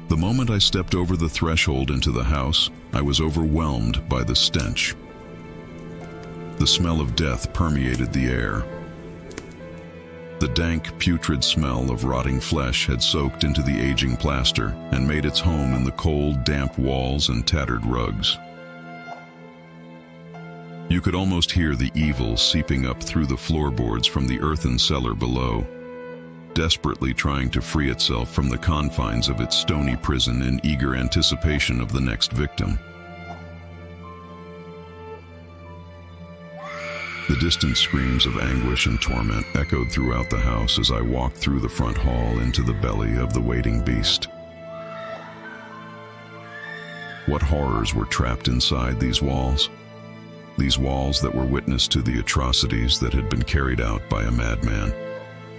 The moment I stepped over the threshold into the house, I was overwhelmed by the stench. The smell of death permeated the air. The dank, putrid smell of rotting flesh had soaked into the aging plaster and made its home in the cold, damp walls and tattered rugs. You could almost hear the evil seeping up through the floorboards from the earthen cellar below, desperately trying to free itself from the confines of its stony prison in eager anticipation of the next victim. The distant screams of anguish and torment echoed throughout the house as I walked through the front hall into the belly of the waiting beast. What horrors were trapped inside these walls? These walls that were witness to the atrocities that had been carried out by a madman.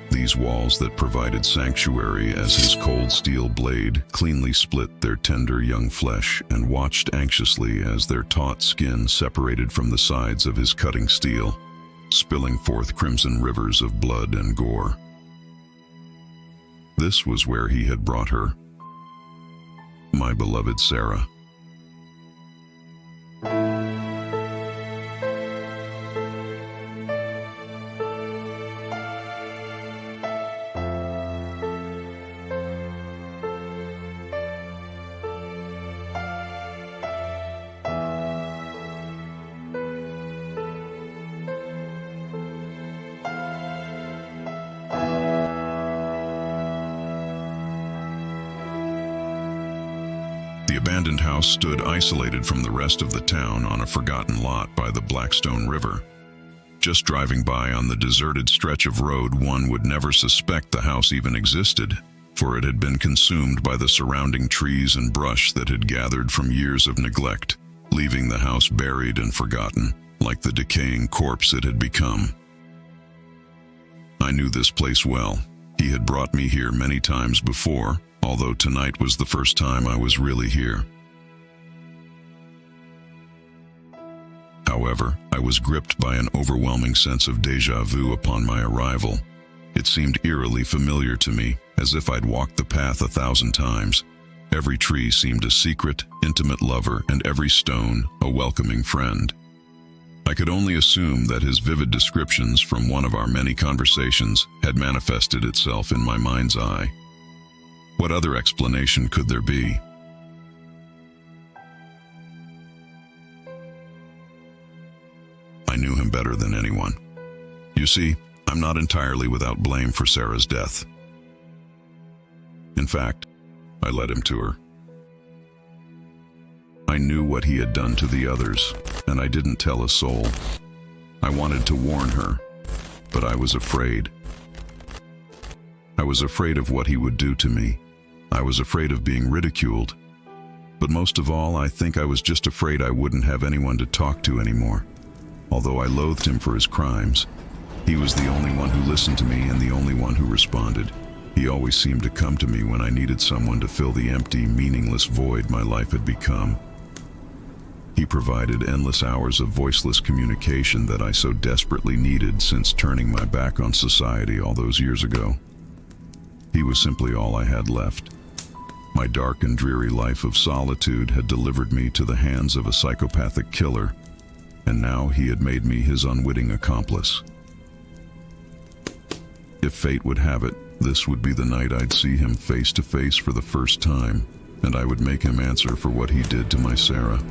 These walls that provided sanctuary as his cold steel blade cleanly split their tender young flesh and watched anxiously as their taut skin separated from the sides of his cutting steel, spilling forth crimson rivers of blood and gore. This was where he had brought her, my beloved Sarah. The abandoned house stood isolated from the rest of the town on a forgotten lot by the Blackstone River. Just driving by on the deserted stretch of road, one would never suspect the house even existed, for it had been consumed by the surrounding trees and brush that had gathered from years of neglect, leaving the house buried and forgotten, like the decaying corpse it had become. I knew this place well. He had brought me here many times before, although tonight was the first time I was really here. However, I was gripped by an overwhelming sense of déjà vu upon my arrival. It seemed eerily familiar to me, as if I'd walked the path 1,000 times. Every tree seemed a secret, intimate lover, and every stone a welcoming friend. I could only assume that his vivid descriptions from one of our many conversations had manifested itself in my mind's eye. What other explanation could there be? I knew him better than anyone. You see, I'm not entirely without blame for Sarah's death. In fact, I led him to her. I knew what he had done to the others, and I didn't tell a soul. I wanted to warn her, but I was afraid. I was afraid of what he would do to me. I was afraid of being ridiculed. But most of all, I think I was just afraid I wouldn't have anyone to talk to anymore. Although I loathed him for his crimes, he was the only one who listened to me and the only one who responded. He always seemed to come to me when I needed someone to fill the empty, meaningless void my life had become. He provided endless hours of voiceless communication that I so desperately needed since turning my back on society all those years ago. He was simply all I had left. My dark and dreary life of solitude had delivered me to the hands of a psychopathic killer, and now he had made me his unwitting accomplice. If fate would have it, this would be the night I'd see him face to face for the first time, and I would make him answer for what he did to my Sarah.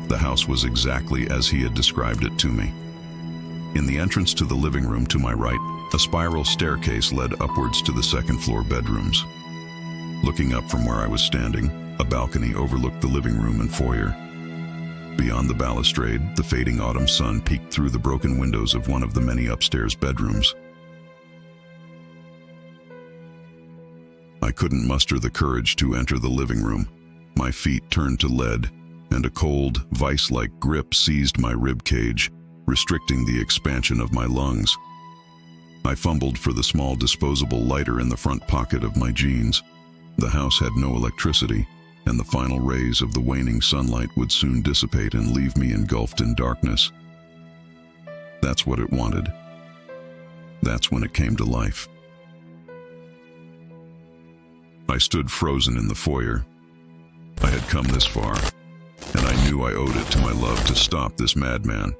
The house was exactly as he had described it to me. In the entrance to the living room to my right, a spiral staircase led upwards to the second-floor bedrooms. Looking up from where I was standing, a balcony overlooked the living room and foyer. Beyond the balustrade, the fading autumn sun peeked through the broken windows of one of the many upstairs bedrooms. I couldn't muster the courage to enter the living room. My feet turned to lead, and a cold, vice-like grip seized my rib cage, restricting the expansion of my lungs. I fumbled for the small disposable lighter in the front pocket of my jeans. The house had no electricity, and the final rays of the waning sunlight would soon dissipate and leave me engulfed in darkness. That's what it wanted. that's when it came to life. I stood frozen in the foyer. I had come this far, and I knew I owed it to my love to stop this madman.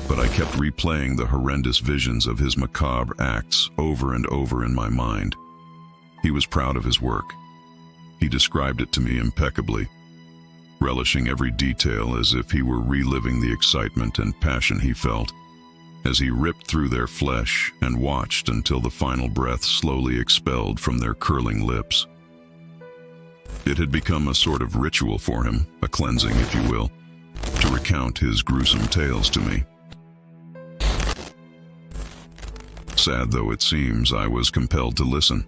But I kept replaying the horrendous visions of his macabre acts over and over in my mind. He was proud of his work. He described it to me impeccably, relishing every detail as if he were reliving the excitement and passion he felt as he ripped through their flesh and watched until the final breath slowly expelled from their curling lips. It had become a sort of ritual for him, a cleansing, if you will, to recount his gruesome tales to me. Sad though it seems, I was compelled to listen.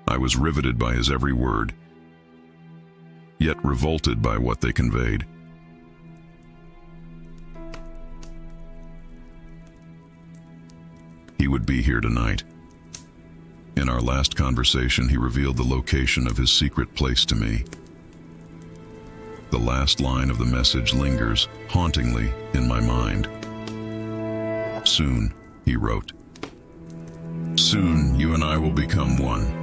I was riveted by his every word, yet revolted by what they conveyed. He would be here tonight. In our last conversation, he revealed the location of his secret place to me. The last line of the message lingers hauntingly in my mind. Soon, he wrote. Soon, you and I will become one.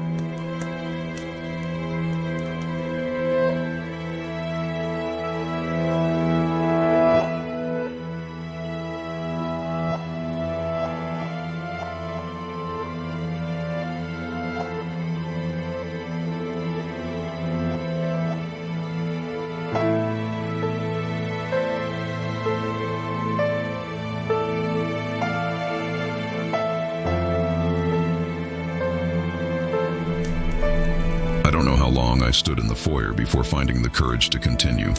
I don't know how long I stood in the foyer before finding the courage to continue.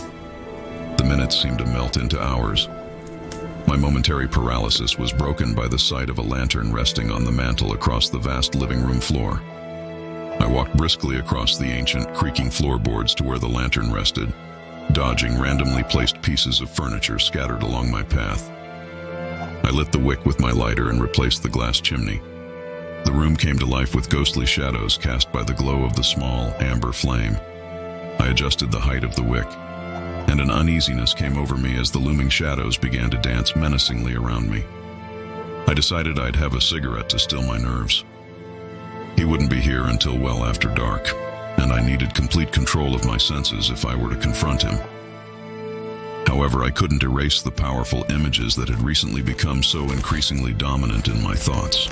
The minutes seemed to melt into hours. My momentary paralysis was broken by the sight of a lantern resting on the mantel across the vast living room floor. I walked briskly across the ancient, creaking floorboards to where the lantern rested, dodging randomly placed pieces of furniture scattered along my path. I lit the wick with my lighter and replaced the glass chimney. The room came to life with ghostly shadows cast by the glow of the small, amber flame. I adjusted the height of the wick, and an uneasiness came over me as the looming shadows began to dance menacingly around me. I decided I'd have a cigarette to still my nerves. He wouldn't be here until well after dark, and I needed complete control of my senses if I were to confront him. However, I couldn't erase the powerful images that had recently become so increasingly dominant in my thoughts.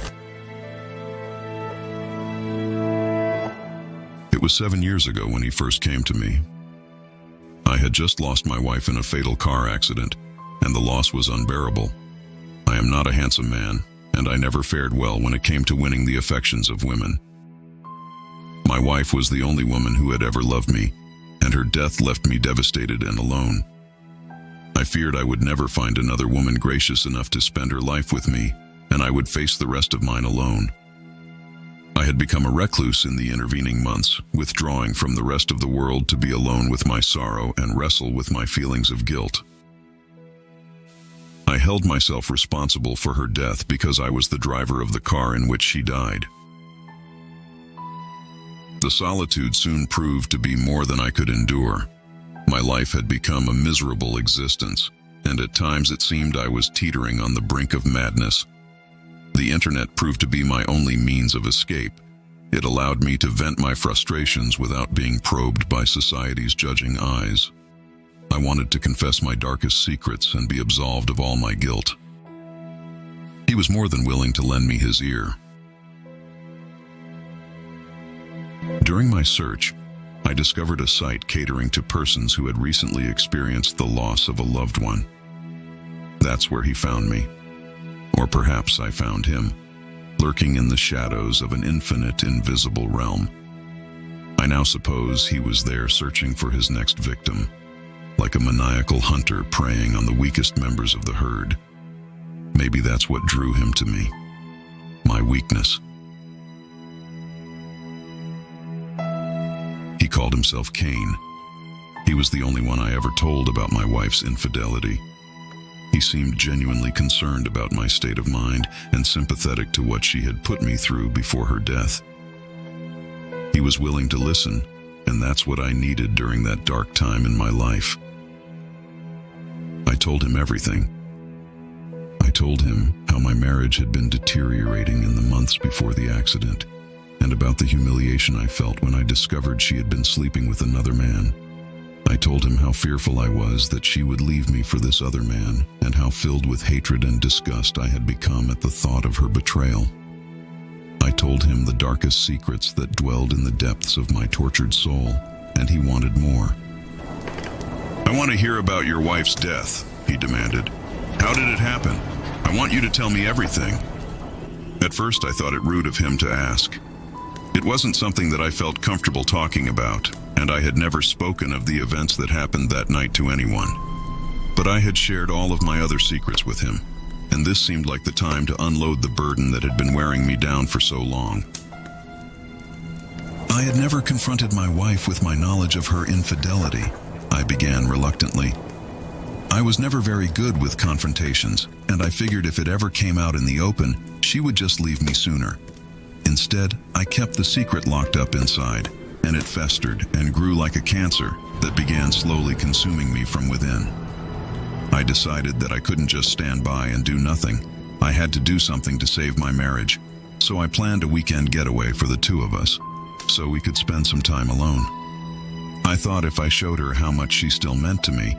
It was 7 years ago when he first came to me. I had just lost my wife in a fatal car accident, and the loss was unbearable. I am not a handsome man, and I never fared well when it came to winning the affections of women. My wife was the only woman who had ever loved me, and her death left me devastated and alone. I feared I would never find another woman gracious enough to spend her life with me, and I would face the rest of mine alone. I had become a recluse in the intervening months, withdrawing from the rest of the world to be alone with my sorrow and wrestle with my feelings of guilt. I held myself responsible for her death because I was the driver of the car in which she died. The solitude soon proved to be more than I could endure. My life had become a miserable existence, and at times it seemed I was teetering on the brink of madness. The internet proved to be my only means of escape. It allowed me to vent my frustrations without being probed by society's judging eyes. I wanted to confess my darkest secrets and be absolved of all my guilt. He was more than willing to lend me his ear. During my search, I discovered a site catering to persons who had recently experienced the loss of a loved one. That's where he found me. Or perhaps I found him, lurking in the shadows of an infinite, invisible realm. I now suppose he was there searching for his next victim, like a maniacal hunter preying on the weakest members of the herd. Maybe that's what drew him to me, my weakness. He called himself Cain. He was the only one I ever told about my wife's infidelity. He seemed genuinely concerned about my state of mind and sympathetic to what she had put me through before her death. He was willing to listen, and that's what I needed during that dark time in my life. I told him everything. I told him how my marriage had been deteriorating in the months before the accident, and about the humiliation I felt when I discovered she had been sleeping with another man. I told him how fearful I was that she would leave me for this other man, and how filled with hatred and disgust I had become at the thought of her betrayal. I told him the darkest secrets that dwelled in the depths of my tortured soul, and he wanted more. "I want to hear about your wife's death," he demanded. "How did it happen? I want you to tell me everything." At first I thought it rude of him to ask. It wasn't something that I felt comfortable talking about, and I had never spoken of the events that happened that night to anyone. But I had shared all of my other secrets with him, and this seemed like the time to unload the burden that had been wearing me down for so long. I had never confronted my wife with my knowledge of her infidelity, I began reluctantly. I was never very good with confrontations, and I figured if it ever came out in the open, she would just leave me sooner. Instead, I kept the secret locked up inside, and it festered and grew like a cancer that began slowly consuming me from within. I decided that I couldn't just stand by and do nothing. I had to do something to save my marriage, so I planned a weekend getaway for the two of us, so we could spend some time alone. I thought if I showed her how much she still meant to me,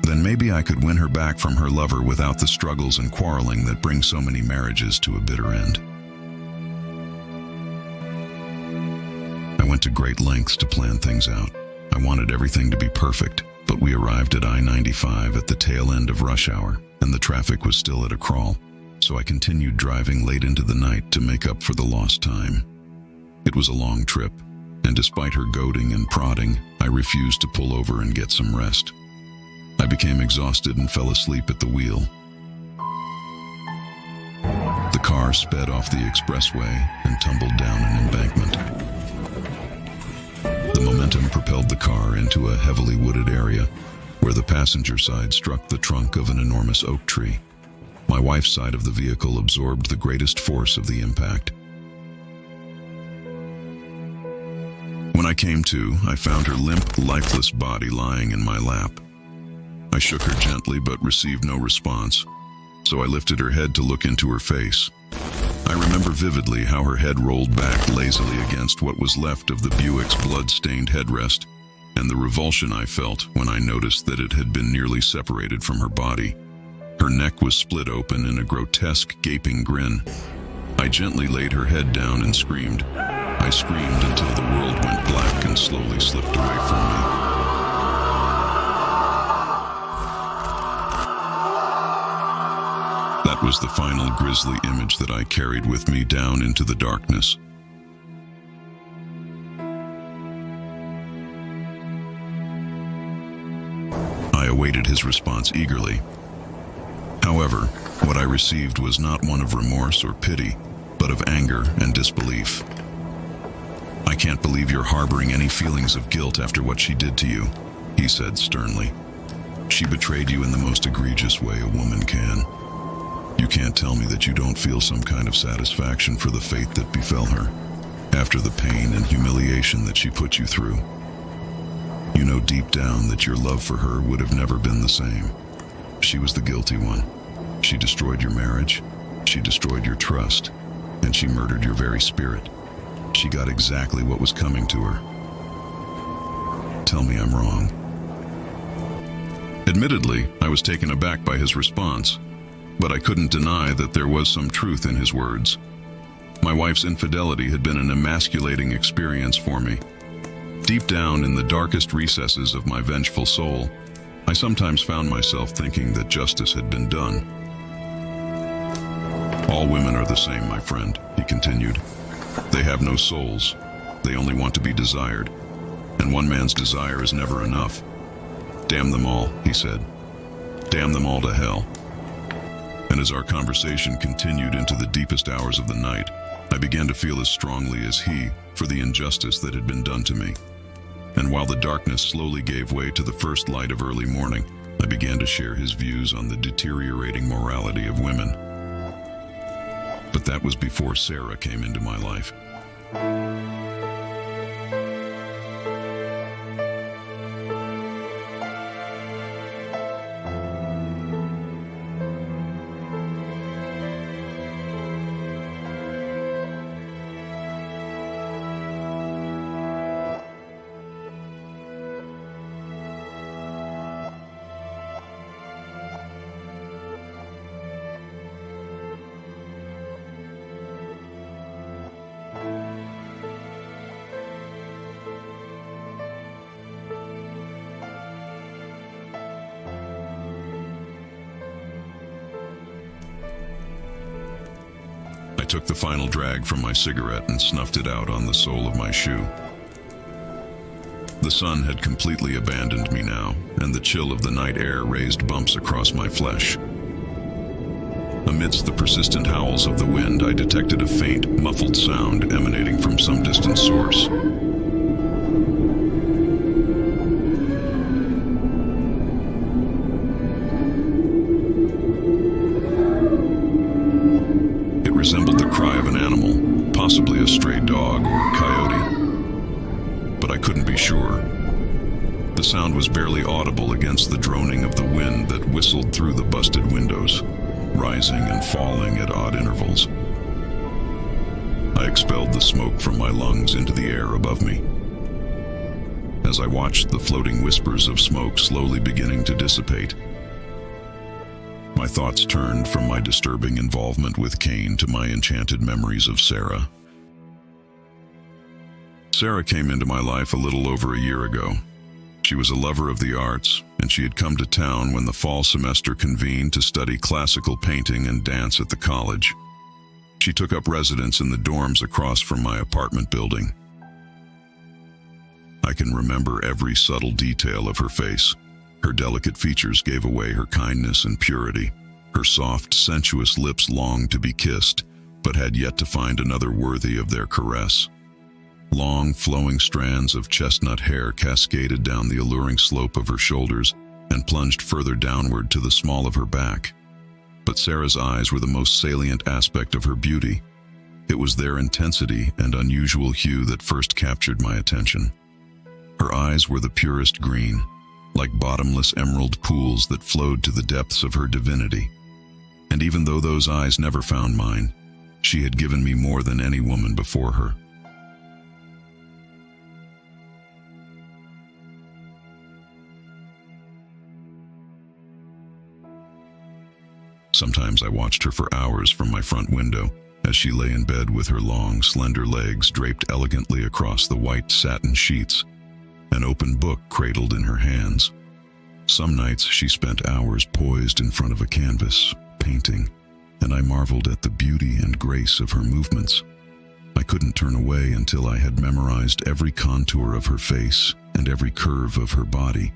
then maybe I could win her back from her lover without the struggles and quarreling that bring so many marriages to a bitter end. I went to great lengths to plan things out. I wanted everything to be perfect, but we arrived at I-95 at the tail end of rush hour, and the traffic was still at a crawl, so I continued driving late into the night to make up for the lost time. It was a long trip, and despite her goading and prodding, I refused to pull over and get some rest. I became exhausted and fell asleep at the wheel. The car sped off the expressway and tumbled down an embankment. The momentum propelled the car into a heavily wooded area where the passenger side struck the trunk of an enormous oak tree. My wife's side of the vehicle absorbed the greatest force of the impact. When I came to, I found her limp, lifeless body lying in my lap. I shook her gently but received no response, so I lifted her head to look into her face. I remember vividly how her head rolled back lazily against what was left of the Buick's blood-stained headrest, and the revulsion I felt when I noticed that it had been nearly separated from her body. Her neck was split open in a grotesque, gaping grin. I gently laid her head down and screamed. I screamed until the world went black and slowly slipped away from me. That was the final grisly image that I carried with me down into the darkness. I awaited his response eagerly. However, what I received was not one of remorse or pity, but of anger and disbelief. "I can't believe you're harboring any feelings of guilt after what she did to you," he said sternly. "She betrayed you in the most egregious way a woman can. You can't tell me that you don't feel some kind of satisfaction for the fate that befell her, after the pain and humiliation that she put you through. You know deep down that your love for her would have never been the same. She was the guilty one. She destroyed your marriage, she destroyed your trust, and she murdered your very spirit. She got exactly what was coming to her. Tell me I'm wrong." Admittedly, I was taken aback by his response, but I couldn't deny that there was some truth in his words. My wife's infidelity had been an emasculating experience for me. Deep down in the darkest recesses of my vengeful soul, I sometimes found myself thinking that justice had been done. "All women are the same, my friend," he continued. "They have no souls. They only want to be desired. And one man's desire is never enough. Damn them all," he said. "Damn them all to hell." And as our conversation continued into the deepest hours of the night, I began to feel as strongly as he for the injustice that had been done to me. And while the darkness slowly gave way to the first light of early morning, I began to share his views on the deteriorating morality of women. But that was before Sarah came into my life. took the final drag from my cigarette and snuffed it out on the sole of my shoe. The sun had completely abandoned me now, and the chill of the night air raised bumps across my flesh. Amidst the persistent howls of the wind, I detected a faint, muffled sound emanating from some distant source. It resembled the cry of an animal, possibly a stray dog or coyote, but I couldn't be sure. The sound was barely audible against the droning of the wind that whistled through the busted windows, rising and falling at odd intervals. I expelled the smoke from my lungs into the air above me. As I watched the floating whispers of smoke slowly beginning to dissipate, my thoughts turned from my disturbing involvement with Kane to my enchanted memories of Sarah. Sarah came into my life a little over a year ago. She was a lover of the arts, and she had come to town when the fall semester convened to study classical painting and dance at the college. She took up residence in the dorms across from my apartment building. I can remember every subtle detail of her face. Her delicate features gave away her kindness and purity. Her soft, sensuous lips longed to be kissed, but had yet to find another worthy of their caress. Long, flowing strands of chestnut hair cascaded down the alluring slope of her shoulders and plunged further downward to the small of her back. But Sarah's eyes were the most salient aspect of her beauty. It was their intensity and unusual hue that first captured my attention. Her eyes were the purest green, like bottomless emerald pools that flowed to the depths of her divinity. And even though those eyes never found mine, she had given me more than any woman before her. Sometimes I watched her for hours from my front window as she lay in bed with her long, slender legs draped elegantly across the white satin sheets, an open book cradled in her hands. Some nights she spent hours poised in front of a canvas, painting, and I marveled at the beauty and grace of her movements. I couldn't turn away until I had memorized every contour of her face and every curve of her body,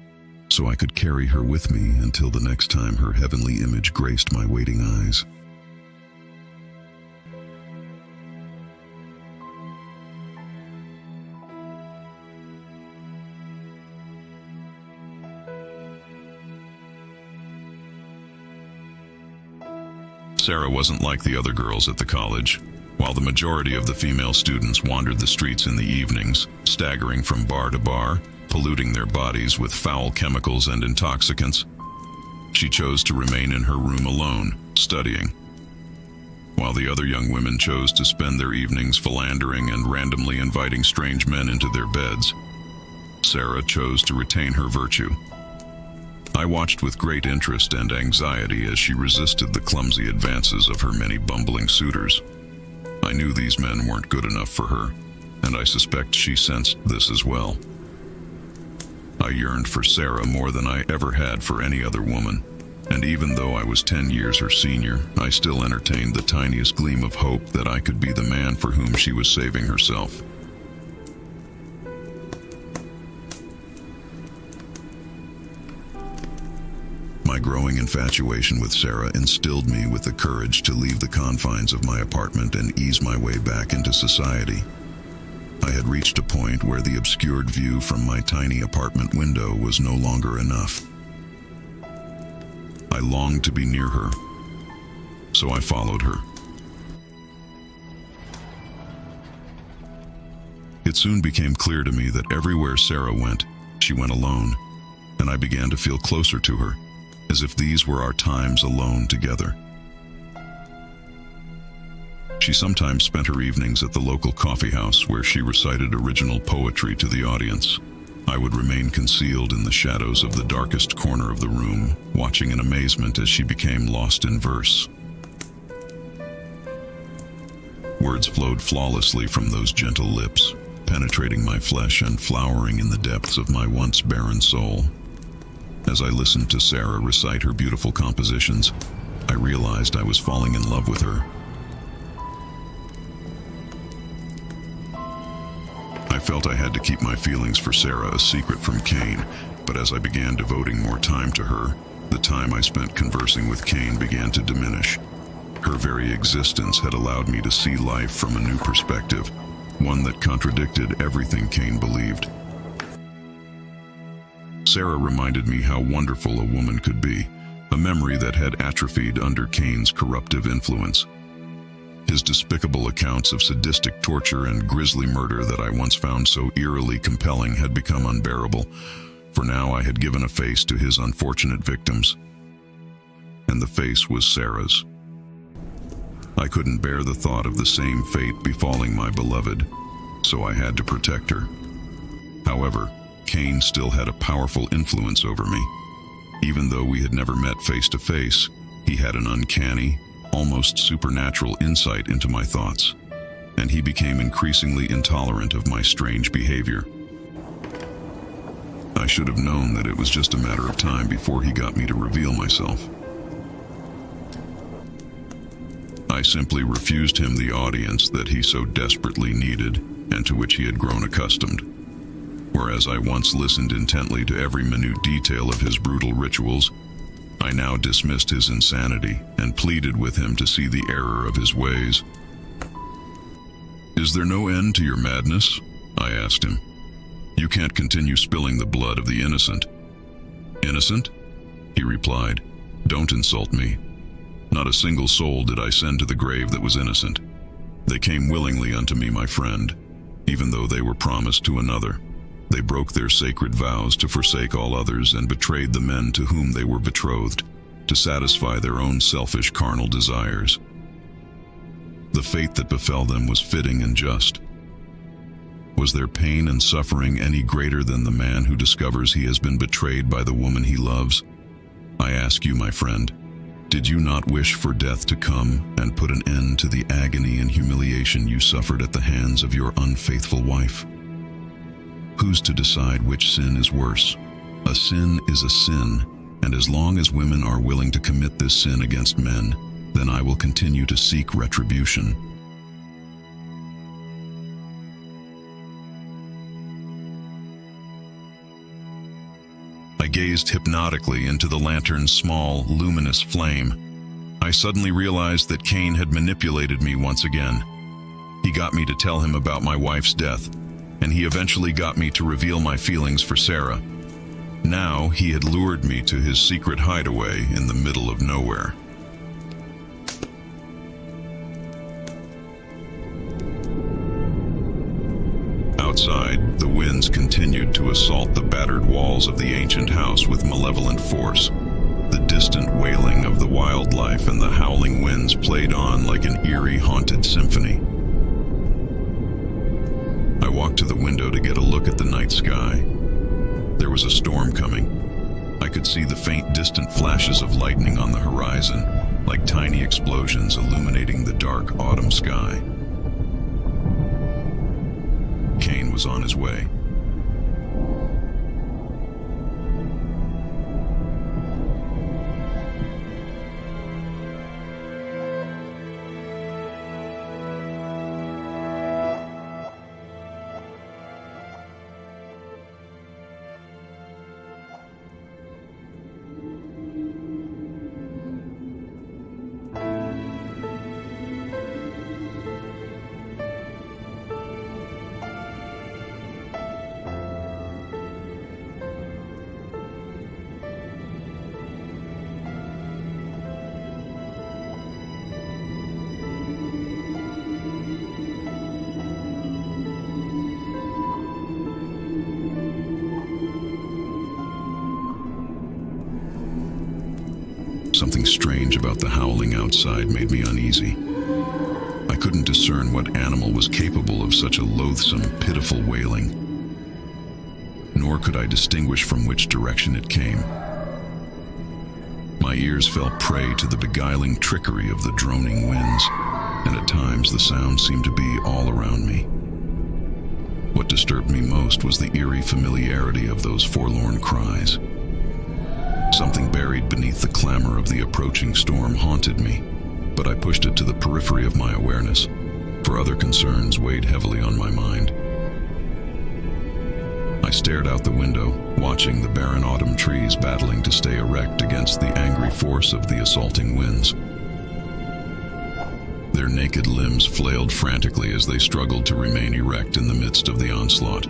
so I could carry her with me until the next time her heavenly image graced my waiting eyes. Sarah wasn't like the other girls at the college. While the majority of the female students wandered the streets in the evenings, staggering from bar to bar, polluting their bodies with foul chemicals and intoxicants, she chose to remain in her room alone, studying. While the other young women chose to spend their evenings philandering and randomly inviting strange men into their beds, Sarah chose to retain her virtue. I watched with great interest and anxiety as she resisted the clumsy advances of her many bumbling suitors. I knew these men weren't good enough for her, and I suspect she sensed this as well. I yearned for Sarah more than I ever had for any other woman, and even though I was 10 years her senior, I still entertained the tiniest gleam of hope that I could be the man for whom she was saving herself. My growing infatuation with Sarah instilled me with the courage to leave the confines of my apartment and ease my way back into society. I had reached a point where the obscured view from my tiny apartment window was no longer enough. I longed to be near her, so I followed her. It soon became clear to me that everywhere Sarah went, she went alone, and I began to feel closer to her, as if these were our times alone together. She sometimes spent her evenings at the local coffee house where she recited original poetry to the audience. I would remain concealed in the shadows of the darkest corner of the room, watching in amazement as she became lost in verse. Words flowed flawlessly from those gentle lips, penetrating my flesh and flowering in the depths of my once barren soul. As I listened to Sarah recite her beautiful compositions, I realized I was falling in love with her. I felt I had to keep my feelings for Sarah a secret from Kane, but as I began devoting more time to her, the time I spent conversing with Kane began to diminish. Her very existence had allowed me to see life from a new perspective, one that contradicted everything Kane believed. Sarah reminded me how wonderful a woman could be, a memory that had atrophied under Kane's corruptive influence. His despicable accounts of sadistic torture and grisly murder that I once found so eerily compelling had become unbearable, for now I had given a face to his unfortunate victims. And the face was Sarah's. I couldn't bear the thought of the same fate befalling my beloved, so I had to protect her. However, Kane still had a powerful influence over me. Even though we had never met face to face, he had an uncanny, almost supernatural insight into my thoughts, and he became increasingly intolerant of my strange behavior. I should have known that it was just a matter of time before he got me to reveal myself. I simply refused him the audience that he so desperately needed and to which he had grown accustomed. Whereas I once listened intently to every minute detail of his brutal rituals, I now dismissed his insanity and pleaded with him to see the error of his ways. "Is there no end to your madness?" I asked him. "You can't continue spilling the blood of the innocent." "Innocent?" he replied. "Don't insult me. Not a single soul did I send to the grave that was innocent. They came willingly unto me, my friend, even though they were promised to another. They broke their sacred vows to forsake all others and betrayed the men to whom they were betrothed, to satisfy their own selfish carnal desires. The fate that befell them was fitting and just. Was their pain and suffering any greater than the man who discovers he has been betrayed by the woman he loves? I ask you, my friend, did you not wish for death to come and put an end to the agony and humiliation you suffered at the hands of your unfaithful wife? Who's to decide which sin is worse? A sin is a sin, and as long as women are willing to commit this sin against men, then I will continue to seek retribution. I gazed hypnotically into the lantern's small, luminous flame. I suddenly realized that Kane had manipulated me once again. He got me to tell him about my wife's death, and he eventually got me to reveal my feelings for Sarah. Now he had lured me to his secret hideaway in the middle of nowhere. Outside, the winds continued to assault the battered walls of the ancient house with malevolent force. The distant wailing of the wildlife and the howling winds played on like an eerie, haunted symphony. I walked to the window to get a look at the night sky. There was a storm coming. I could see the faint, distant flashes of lightning on the horizon, like tiny explosions illuminating the dark autumn sky. Kane was on his way. Something strange about the howling outside made me uneasy. I couldn't discern what animal was capable of such a loathsome, pitiful wailing. Nor could I distinguish from which direction it came. My ears fell prey to the beguiling trickery of the droning winds, and at times the sound seemed to be all around me. What disturbed me most was the eerie familiarity of those forlorn cries. Something buried beneath the clamor of the approaching storm haunted me, but I pushed it to the periphery of my awareness, for other concerns weighed heavily on my mind. I stared out the window, watching the barren autumn trees battling to stay erect against the angry force of the assaulting winds. Their naked limbs flailed frantically as they struggled to remain erect in the midst of the onslaught.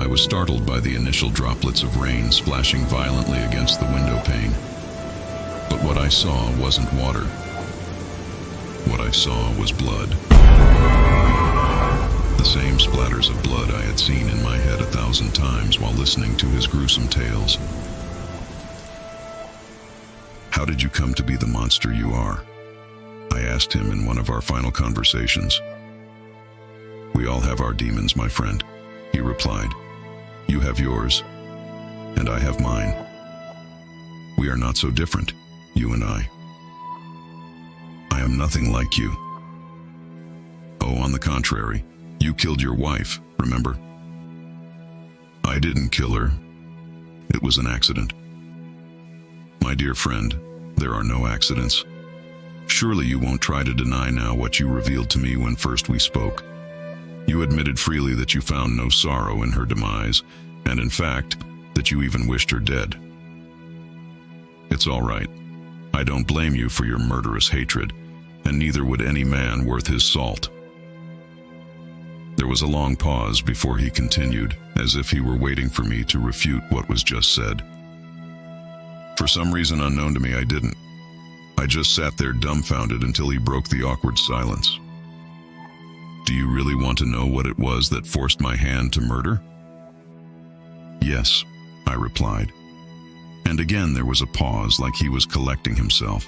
I was startled by the initial droplets of rain splashing violently against the window pane. But what I saw wasn't water. What I saw was blood. The same splatters of blood I had seen in my head 1,000 times while listening to his gruesome tales. "How did you come to be the monster you are?" I asked him in one of our final conversations. "We all have our demons, my friend," he replied. "You have yours, and I have mine. We are not so different, you and I. I am nothing like you. Oh, on the contrary, you killed your wife, remember? I didn't kill her. It was an accident. My dear friend, there are no accidents. Surely you won't try to deny now what you revealed to me when first we spoke. You admitted freely that you found no sorrow in her demise, and in fact, that you even wished her dead. It's all right. I don't blame you for your murderous hatred, and neither would any man worth his salt." There was a long pause before he continued, as if he were waiting for me to refute what was just said. For some reason unknown to me, I didn't. I just sat there dumbfounded until he broke the awkward silence. "Do you really want to know what it was that forced my hand to murder?" "Yes," I replied. And again there was a pause, like he was collecting himself.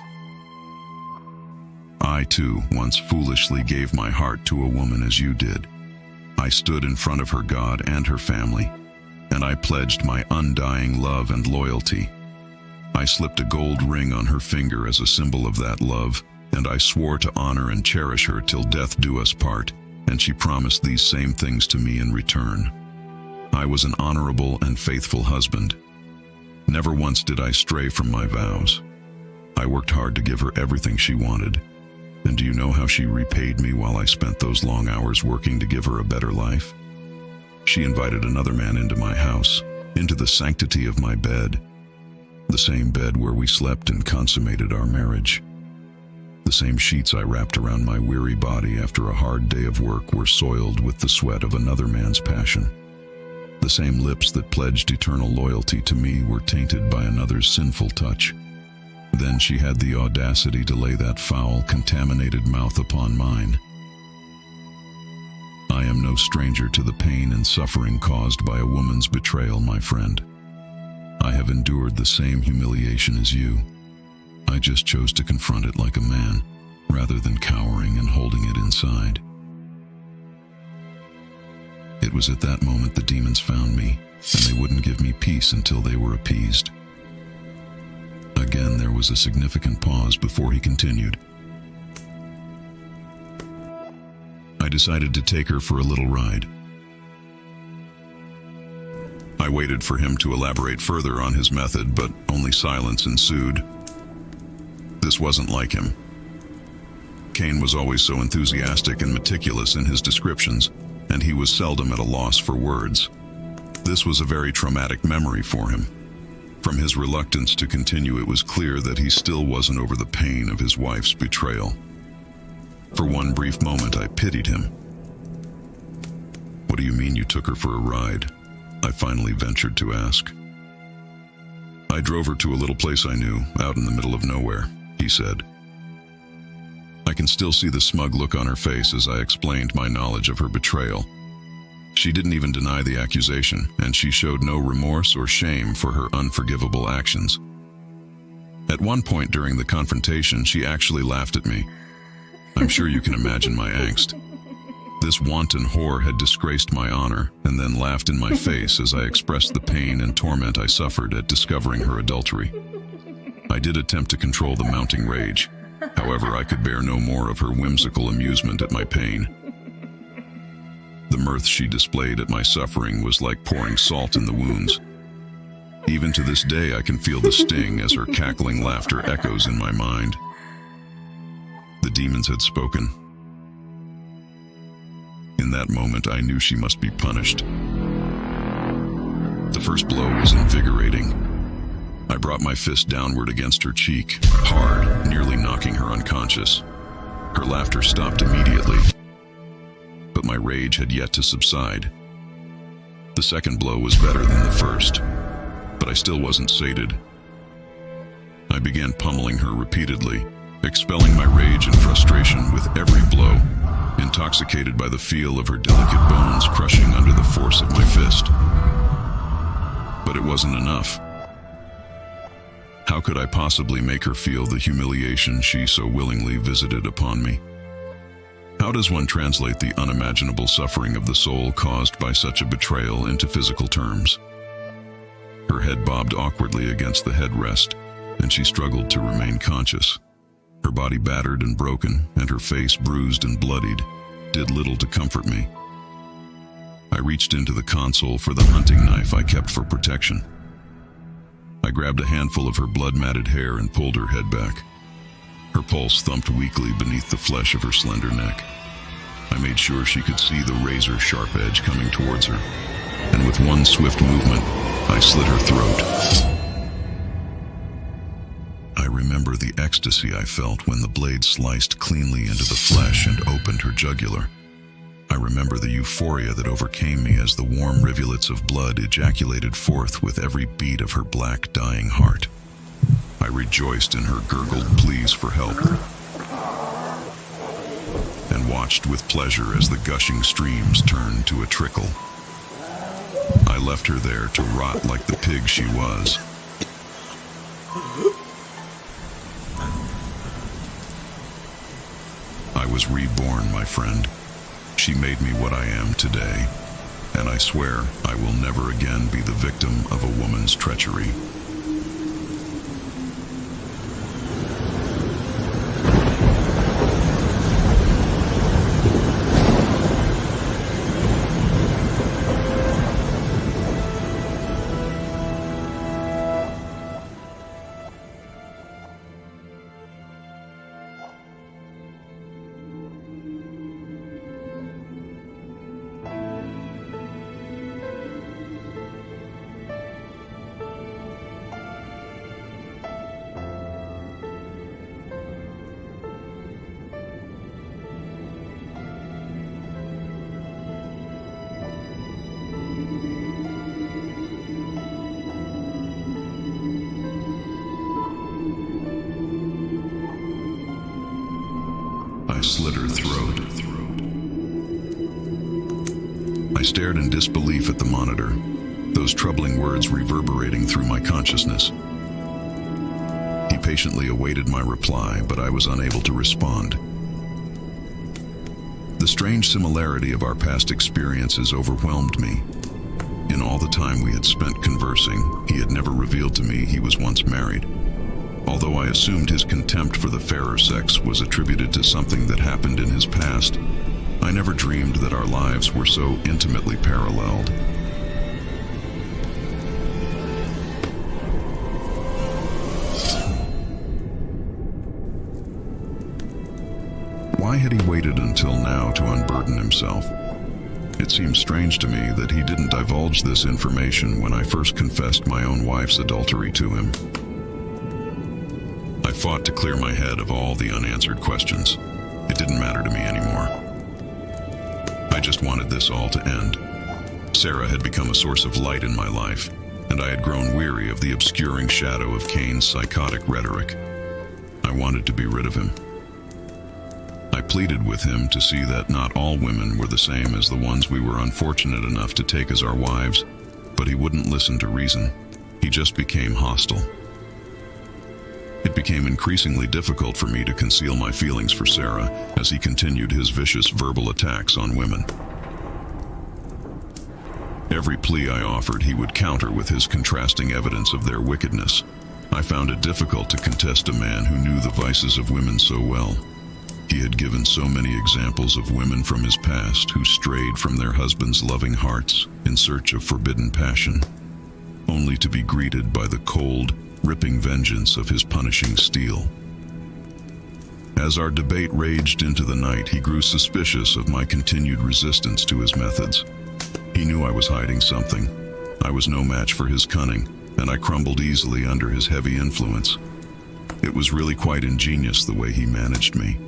"I too once foolishly gave my heart to a woman as you did. I stood in front of her God and her family, and I pledged my undying love and loyalty. I slipped a gold ring on her finger as a symbol of that love, and I swore to honor and cherish her till death do us part, and she promised these same things to me in return. I was an honorable and faithful husband. Never once did I stray from my vows. I worked hard to give her everything she wanted. And do you know how she repaid me while I spent those long hours working to give her a better life? She invited another man into my house, into the sanctity of my bed, the same bed where we slept and consummated our marriage. The same sheets I wrapped around my weary body after a hard day of work were soiled with the sweat of another man's passion. The same lips that pledged eternal loyalty to me were tainted by another's sinful touch. Then she had the audacity to lay that foul, contaminated mouth upon mine. I am no stranger to the pain and suffering caused by a woman's betrayal, my friend. I have endured the same humiliation as you. I just chose to confront it like a man, rather than cowering and holding it inside. It was at that moment the demons found me, and they wouldn't give me peace until they were appeased." Again, there was a significant pause before he continued. "I decided to take her for a little ride." I waited for him to elaborate further on his method, but only silence ensued. This wasn't like him. Cain was always so enthusiastic and meticulous in his descriptions, and he was seldom at a loss for words. This was a very traumatic memory for him. From his reluctance to continue, it was clear that he still wasn't over the pain of his wife's betrayal. For one brief moment, I pitied him. "What do you mean you took her for a ride?" I finally ventured to ask. "I drove her to a little place I knew, out in the middle of nowhere," he said. I can still see the smug look on her face as I explained my knowledge of her betrayal. She didn't even deny the accusation, and she showed no remorse or shame for her unforgivable actions. At one point during the confrontation, she actually laughed at me. I'm sure you can imagine my angst. This wanton whore had disgraced my honor and then laughed in my face as I expressed the pain and torment I suffered at discovering her adultery. I did attempt to control the mounting rage. However, I could bear no more of her whimsical amusement at my pain. The mirth she displayed at my suffering was like pouring salt in the wounds. Even to this day, I can feel the sting as her cackling laughter echoes in my mind. The demons had spoken. In that moment, I knew she must be punished. The first blow was invigorating. I brought my fist downward against her cheek, hard, nearly knocking her unconscious. Her laughter stopped immediately, but my rage had yet to subside. The second blow was better than the first, but I still wasn't sated. I began pummeling her repeatedly, expelling my rage and frustration with every blow, intoxicated by the feel of her delicate bones crushing under the force of my fist. But it wasn't enough. How could I possibly make her feel the humiliation she so willingly visited upon me? How does one translate the unimaginable suffering of the soul caused by such a betrayal into physical terms? Her head bobbed awkwardly against the headrest, and she struggled to remain conscious. Her body battered and broken, and her face bruised and bloodied, did little to comfort me. I reached into the console for the hunting knife I kept for protection. I grabbed a handful of her blood-matted hair and pulled her head back. Her pulse thumped weakly beneath the flesh of her slender neck. I made sure she could see the razor-sharp edge coming towards her, and with one swift movement, I slit her throat. I remember the ecstasy I felt when the blade sliced cleanly into the flesh and opened her jugular. I remember the euphoria that overcame me as the warm rivulets of blood ejaculated forth with every beat of her black, dying heart. I rejoiced in her gurgled pleas for help, and watched with pleasure as the gushing streams turned to a trickle. I left her there to rot like the pig she was. I was reborn, my friend. She made me what I am today, and I swear I will never again be the victim of a woman's treachery. I slit her throat. I stared in disbelief at the monitor, those troubling words reverberating through my consciousness. He patiently awaited my reply, but I was unable to respond. The strange similarity of our past experiences overwhelmed me. In all the time we had spent conversing, he had never revealed to me he was once married. Although I assumed his contempt for the fairer sex was attributed to something that happened in his past, I never dreamed that our lives were so intimately paralleled. Why had he waited until now to unburden himself? It seemed strange to me that he didn't divulge this information when I first confessed my own wife's adultery to him. I fought to clear my head of all the unanswered questions. It didn't matter to me anymore. I just wanted this all to end. Sarah had become a source of light in my life, and I had grown weary of the obscuring shadow of Cain's psychotic rhetoric. I wanted to be rid of him. I pleaded with him to see that not all women were the same as the ones we were unfortunate enough to take as our wives, but he wouldn't listen to reason. He just became hostile. It became increasingly difficult for me to conceal my feelings for Sarah as he continued his vicious verbal attacks on women. Every plea I offered, he would counter with his contrasting evidence of their wickedness. I found it difficult to contest a man who knew the vices of women so well. He had given so many examples of women from his past who strayed from their husbands' loving hearts in search of forbidden passion, only to be greeted by the cold, ripping vengeance of his punishing steel. As our debate raged into the night, he grew suspicious of my continued resistance to his methods. He knew I was hiding something, I was no match for his cunning, and I crumbled easily under his heavy influence. It was really quite ingenious the way he managed me.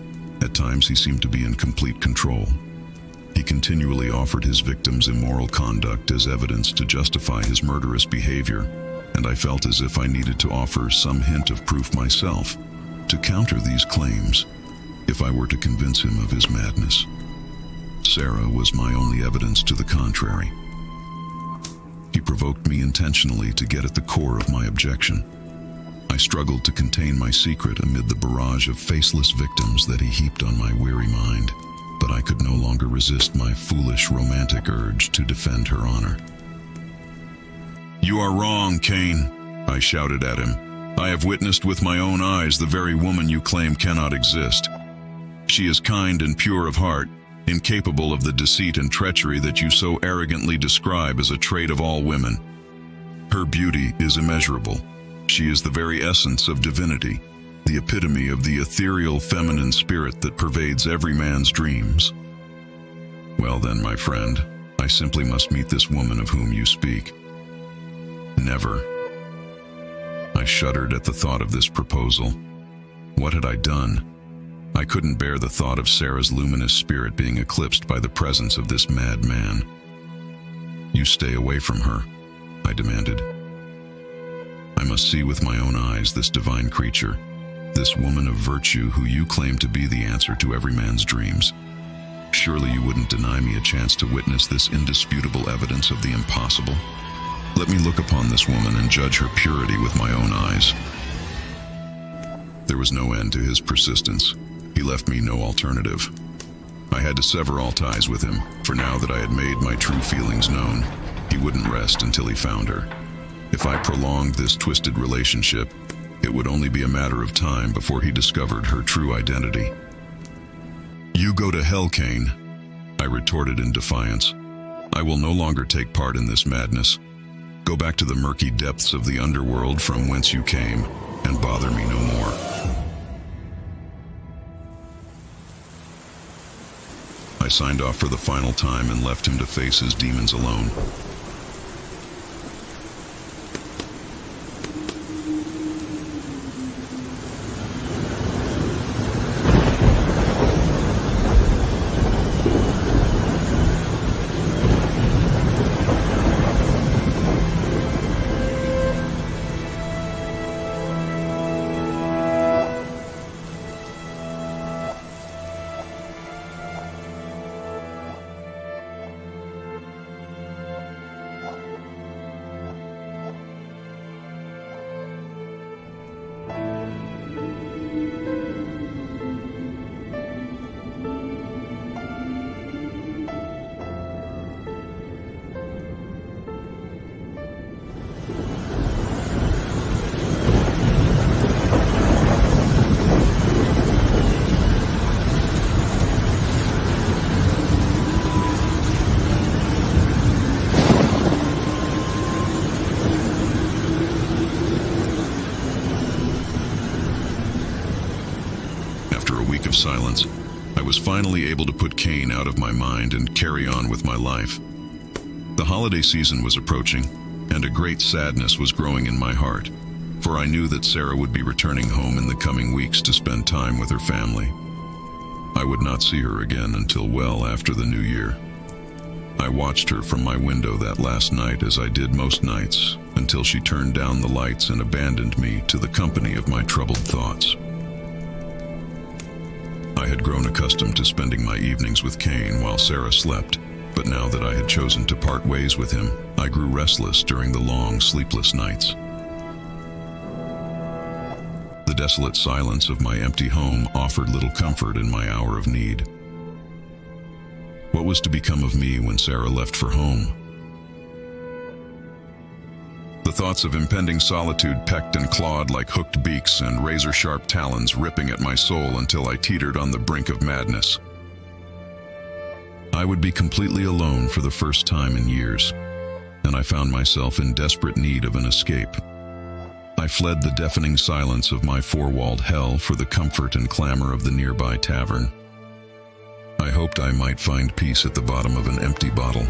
At times he seemed to be in complete control. He continually offered his victims immoral conduct as evidence to justify his murderous behavior, and I felt as if I needed to offer some hint of proof myself to counter these claims if I were to convince him of his madness. Sarah was my only evidence to the contrary. He provoked me intentionally to get at the core of my objection. I struggled to contain my secret amid the barrage of faceless victims that he heaped on my weary mind, but I could no longer resist my foolish romantic urge to defend her honor. "You are wrong, Cain," I shouted at him. "I have witnessed with my own eyes the very woman you claim cannot exist. She is kind and pure of heart, incapable of the deceit and treachery that you so arrogantly describe as a trait of all women. Her beauty is immeasurable. She is the very essence of divinity, the epitome of the ethereal feminine spirit that pervades every man's dreams." "Well then, my friend, I simply must meet this woman of whom you speak." "Never." I shuddered at the thought of this proposal. What had I done? I couldn't bear the thought of Sarah's luminous spirit being eclipsed by the presence of this mad man. "You stay away from her," I demanded. "I must see with my own eyes this divine creature, this woman of virtue who you claim to be the answer to every man's dreams. Surely you wouldn't deny me a chance to witness this indisputable evidence of the impossible? Let me look upon this woman and judge her purity with my own eyes." There was no end to his persistence. He left me no alternative. I had to sever all ties with him, for now that I had made my true feelings known, he wouldn't rest until he found her. If I prolonged this twisted relationship, it would only be a matter of time before he discovered her true identity. "You go to hell, Cain," I retorted in defiance. "I will no longer take part in this madness. Go back to the murky depths of the underworld from whence you came, and bother me no more." I signed off for the final time and left him to face his demons alone. Of silence, I was finally able to put Cain out of my mind and carry on with my life. The holiday season was approaching, and a great sadness was growing in my heart, for I knew that Sarah would be returning home in the coming weeks to spend time with her family. I would not see her again until well after the new year. I watched her from my window that last night, as I did most nights, until she turned down the lights and abandoned me to the company of my troubled thoughts. I had grown accustomed to spending my evenings with Cain while Sarah slept, but now that I had chosen to part ways with him, I grew restless during the long, sleepless nights. The desolate silence of my empty home offered little comfort in my hour of need. What was to become of me when Sarah left for home? The thoughts of impending solitude pecked and clawed like hooked beaks and razor-sharp talons, ripping at my soul until I teetered on the brink of madness. I would be completely alone for the first time in years, and I found myself in desperate need of an escape. I fled the deafening silence of my four-walled hell for the comfort and clamor of the nearby tavern. I hoped I might find peace at the bottom of an empty bottle.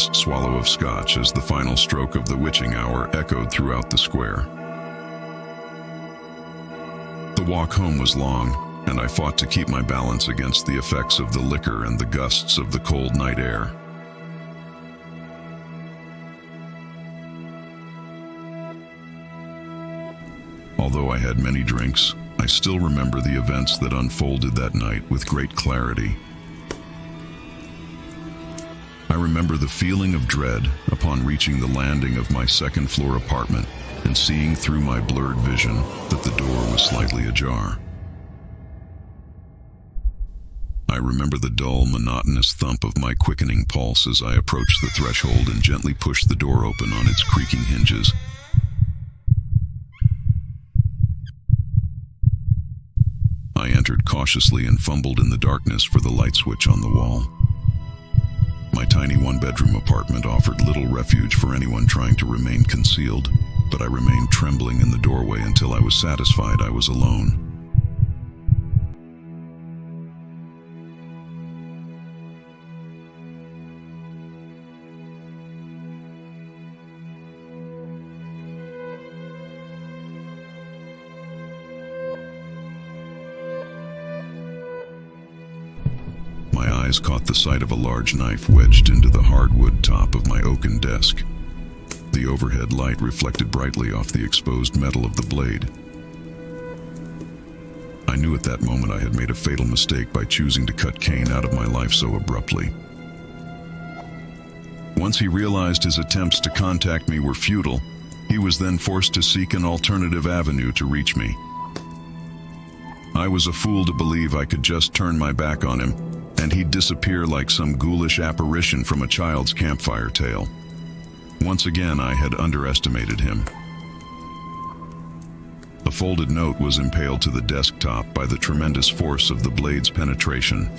last swallow of scotch as the final stroke of the witching hour echoed throughout the square. The walk home was long, and I fought to keep my balance against the effects of the liquor and the gusts of the cold night air. Although I had many drinks, I still remember the events that unfolded that night with great clarity. I remember the feeling of dread upon reaching the landing of my second-floor apartment and seeing through my blurred vision that the door was slightly ajar. I remember the dull, monotonous thump of my quickening pulse as I approached the threshold and gently pushed the door open on its creaking hinges. I entered cautiously and fumbled in the darkness for the light switch on the wall. My tiny one-bedroom apartment offered little refuge for anyone trying to remain concealed, but I remained trembling in the doorway until I was satisfied I was alone. My eyes caught the sight of a large knife wedged into the hardwood top of my oaken desk. The overhead light reflected brightly off the exposed metal of the blade. I knew at that moment I had made a fatal mistake by choosing to cut Kane out of my life so abruptly. Once he realized his attempts to contact me were futile, he was then forced to seek an alternative avenue to reach me. I was a fool to believe I could just turn my back on him, and he'd disappear like some ghoulish apparition from a child's campfire tale. Once again, I had underestimated him. The folded note was impaled to the desktop by the tremendous force of the blade's penetration.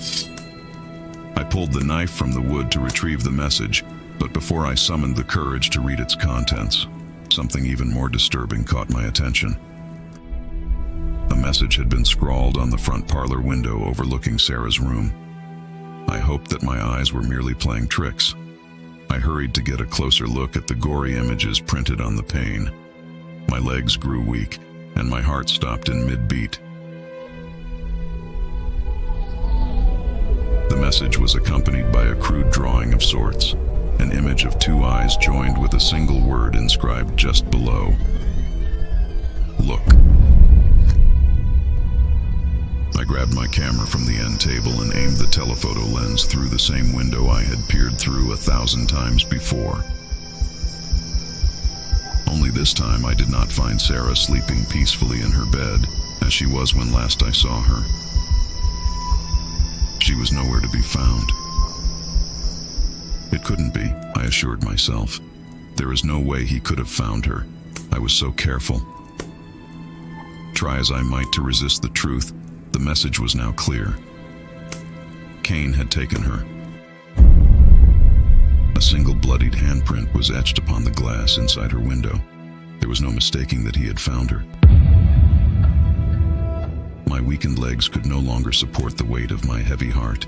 I pulled the knife from the wood to retrieve the message, but before I summoned the courage to read its contents, something even more disturbing caught my attention. A message had been scrawled on the front parlor window overlooking Sarah's room. I hoped that my eyes were merely playing tricks. I hurried to get a closer look at the gory images printed on the pane. My legs grew weak, and my heart stopped in mid-beat. The message was accompanied by a crude drawing of sorts, an image of two eyes joined with a single word inscribed just below. Look. I grabbed my camera from the end table and aimed the telephoto lens through the same window I had peered through 1,000 times before. Only this time I did not find Sarah sleeping peacefully in her bed, as she was when last I saw her. She was nowhere to be found. It couldn't be, I assured myself. There is no way he could have found her. I was so careful. Try as I might to resist the truth, the message was now clear. Kane had taken her. A single bloodied handprint was etched upon the glass inside her window. There was no mistaking that he had found her. My weakened legs could no longer support the weight of my heavy heart.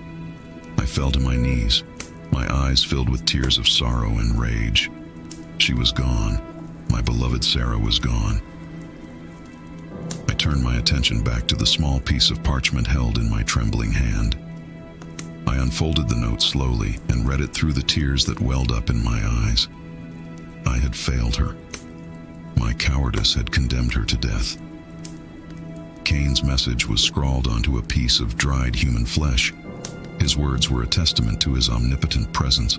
I fell to my knees, my eyes filled with tears of sorrow and rage. She was gone. My beloved Sarah was gone. I turned my attention back to the small piece of parchment held in my trembling hand. I unfolded the note slowly and read it through the tears that welled up in my eyes. I had failed her. My cowardice had condemned her to death. Kane's message was scrawled onto a piece of dried human flesh. His words were a testament to his omnipotent presence.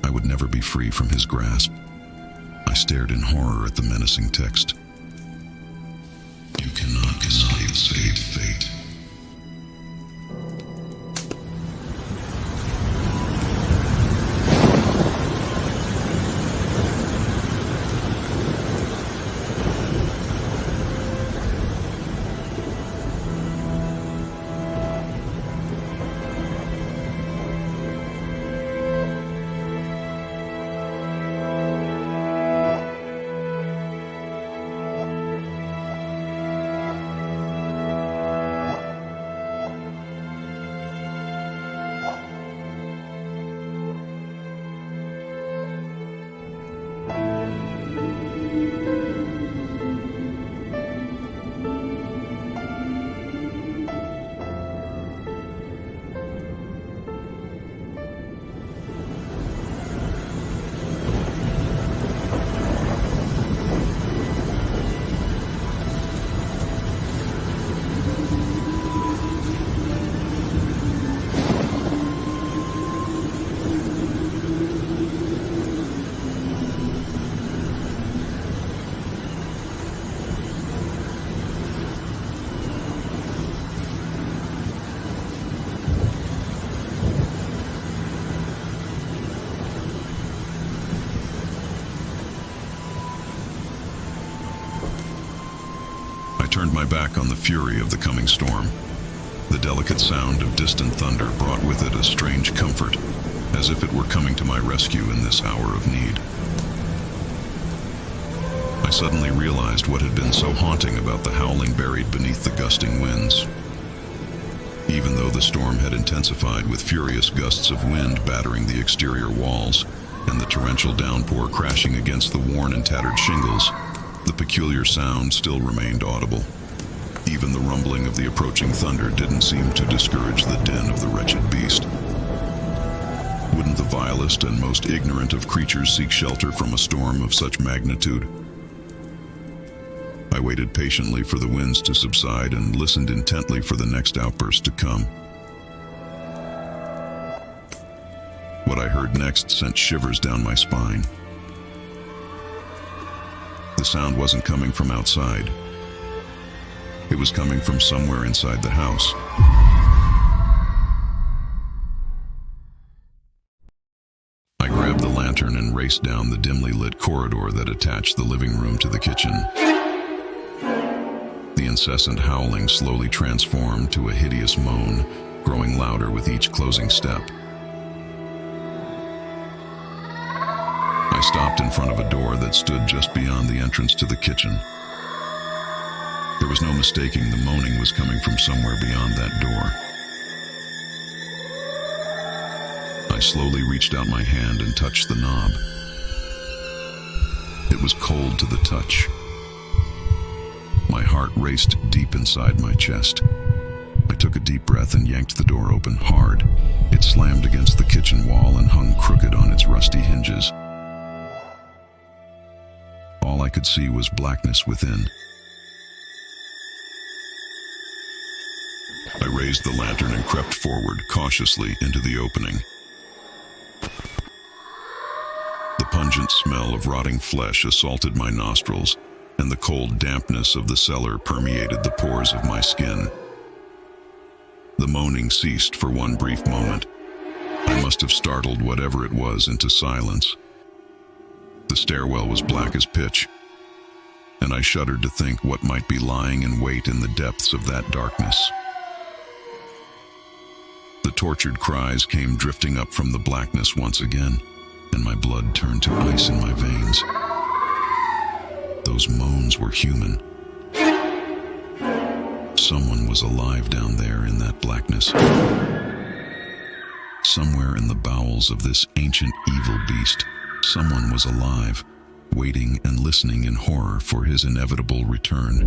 I would never be free from his grasp. I stared in horror at the menacing text. You cannot escape fate. turned my back on the fury of the coming storm. The delicate sound of distant thunder brought with it a strange comfort, as if it were coming to my rescue in this hour of need. I suddenly realized what had been so haunting about the howling buried beneath the gusting winds. Even though the storm had intensified with furious gusts of wind battering the exterior walls and the torrential downpour crashing against the worn and tattered shingles, the peculiar sound still remained audible. Even the rumbling of the approaching thunder didn't seem to discourage the din of the wretched beast. Wouldn't the vilest and most ignorant of creatures seek shelter from a storm of such magnitude? I waited patiently for the winds to subside and listened intently for the next outburst to come. What I heard next sent shivers down my spine. The sound wasn't coming from outside. It was coming from somewhere inside the house. I grabbed the lantern and raced down the dimly lit corridor that attached the living room to the kitchen. The incessant howling slowly transformed to a hideous moan, growing louder with each closing step. I stopped in front of a door that stood just beyond the entrance to the kitchen. There was no mistaking the moaning was coming from somewhere beyond that door. I slowly reached out my hand and touched the knob. It was cold to the touch. My heart raced deep inside my chest. I took a deep breath and yanked the door open hard. It slammed against the kitchen wall and hung crooked on its rusty hinges. All I could see was blackness within. I raised the lantern and crept forward cautiously into the opening. The pungent smell of rotting flesh assaulted my nostrils, and the cold dampness of the cellar permeated the pores of my skin. The moaning ceased for one brief moment. I must have startled whatever it was into silence. The stairwell was black as pitch, and I shuddered to think what might be lying in wait in the depths of that darkness. The tortured cries came drifting up from the blackness once again, and my blood turned to ice in my veins. Those moans were human. Someone was alive down there in that blackness. Somewhere in the bowels of this ancient evil beast, someone was alive, waiting and listening in horror for his inevitable return.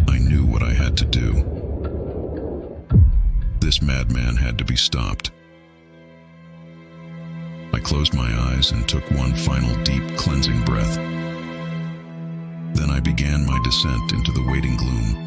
I knew what I had to do. This madman had to be stopped. I closed my eyes and took one final deep, cleansing breath. Then I began my descent into the waiting gloom.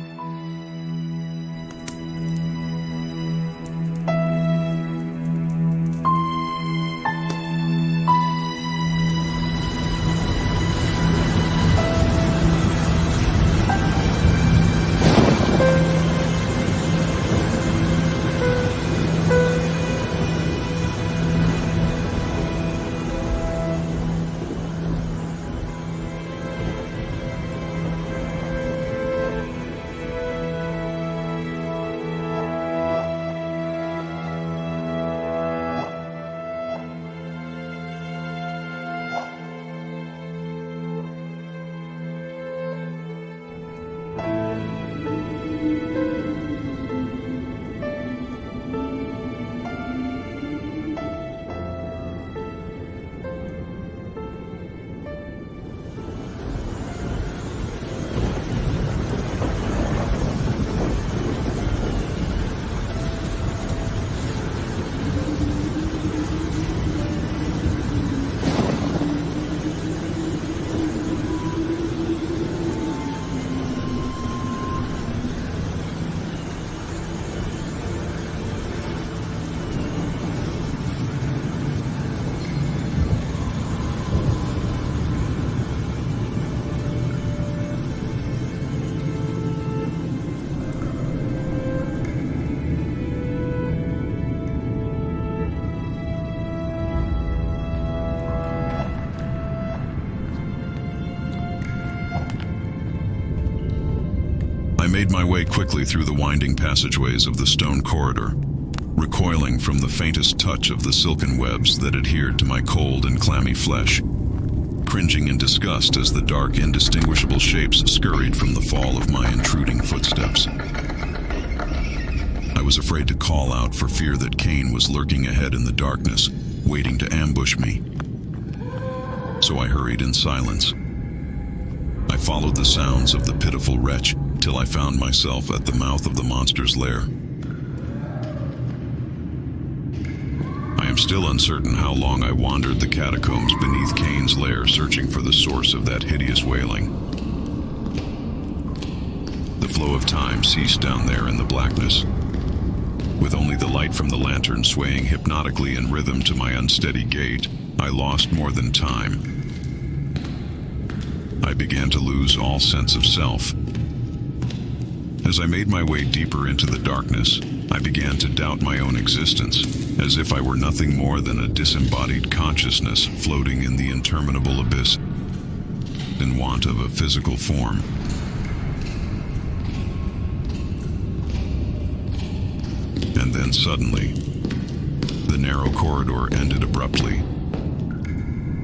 made my way quickly through the winding passageways of the stone corridor, recoiling from the faintest touch of the silken webs that adhered to my cold and clammy flesh, cringing in disgust as the dark, indistinguishable shapes scurried from the fall of my intruding footsteps. I was afraid to call out for fear that Cain was lurking ahead in the darkness, waiting to ambush me. So I hurried in silence. I followed the sounds of the pitiful wretch till I found myself at the mouth of the monster's lair. I am still uncertain how long I wandered the catacombs beneath Cain's lair, searching for the source of that hideous wailing. The flow of time ceased down there in the blackness, with only the light from the lantern swaying hypnotically in rhythm to my unsteady gait. I lost more than time. I began to lose all sense of self. As I made my way deeper into the darkness, I began to doubt my own existence, as if I were nothing more than a disembodied consciousness floating in the interminable abyss in want of a physical form. And then suddenly, the narrow corridor ended abruptly.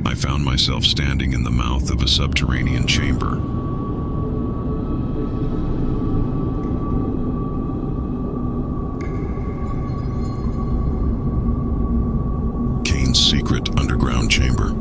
I found myself standing in the mouth of a subterranean chamber. Cain's secret underground chamber.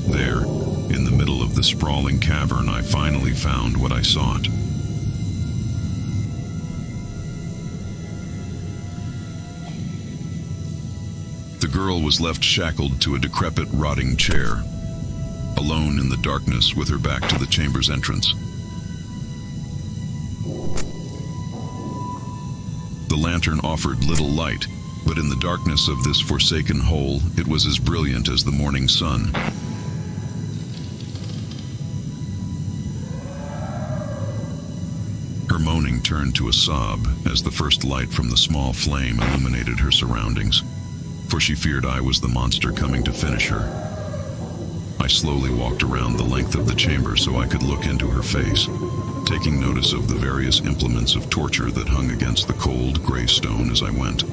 There, in the middle of the sprawling cavern, I finally found what I sought. The girl was left shackled to a decrepit, rotting chair, alone in the darkness with her back to the chamber's entrance. The lantern offered little light, but in the darkness of this forsaken hole, it was as brilliant as the morning sun. Her moaning turned to a sob as the first light from the small flame illuminated her surroundings, for she feared I was the monster coming to finish her. I slowly walked around the length of the chamber so I could look into her face, taking notice of the various implements of torture that hung against the cold, gray stone as I went.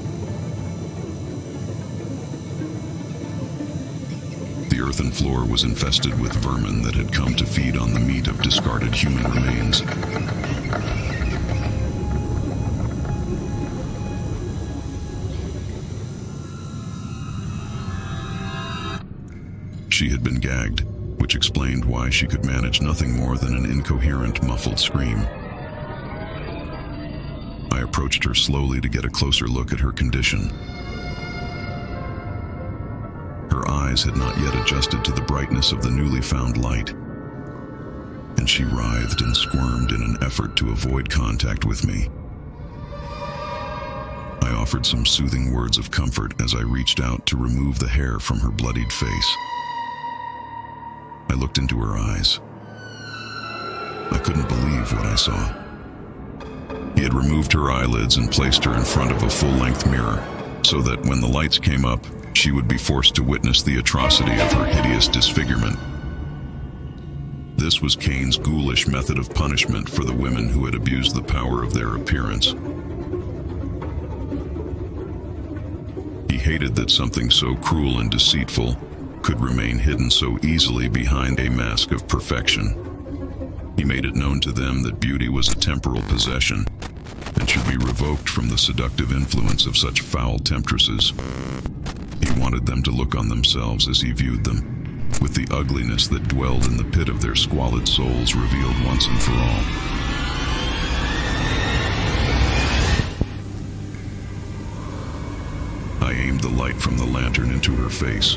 The earthen floor was infested with vermin that had come to feed on the meat of discarded human remains. She had been gagged, which explained why she could manage nothing more than an incoherent, muffled scream. I approached her slowly to get a closer look at her condition. Her eyes had not yet adjusted to the brightness of the newly found light, and she writhed and squirmed in an effort to avoid contact with me. I offered some soothing words of comfort as I reached out to remove the hair from her bloodied face. I looked into her eyes. I couldn't believe what I saw. He had removed her eyelids and placed her in front of a full-length mirror, so that when the lights came up, she would be forced to witness the atrocity of her hideous disfigurement. This was Cain's ghoulish method of punishment for the women who had abused the power of their appearance. He hated that something so cruel and deceitful could remain hidden so easily behind a mask of perfection. He made it known to them that beauty was a temporal possession, and and should be revoked from the seductive influence of such foul temptresses. He wanted them to look on themselves as he viewed them, with the ugliness that dwelled in the pit of their squalid souls revealed once and for all. I aimed the light from the lantern into her face.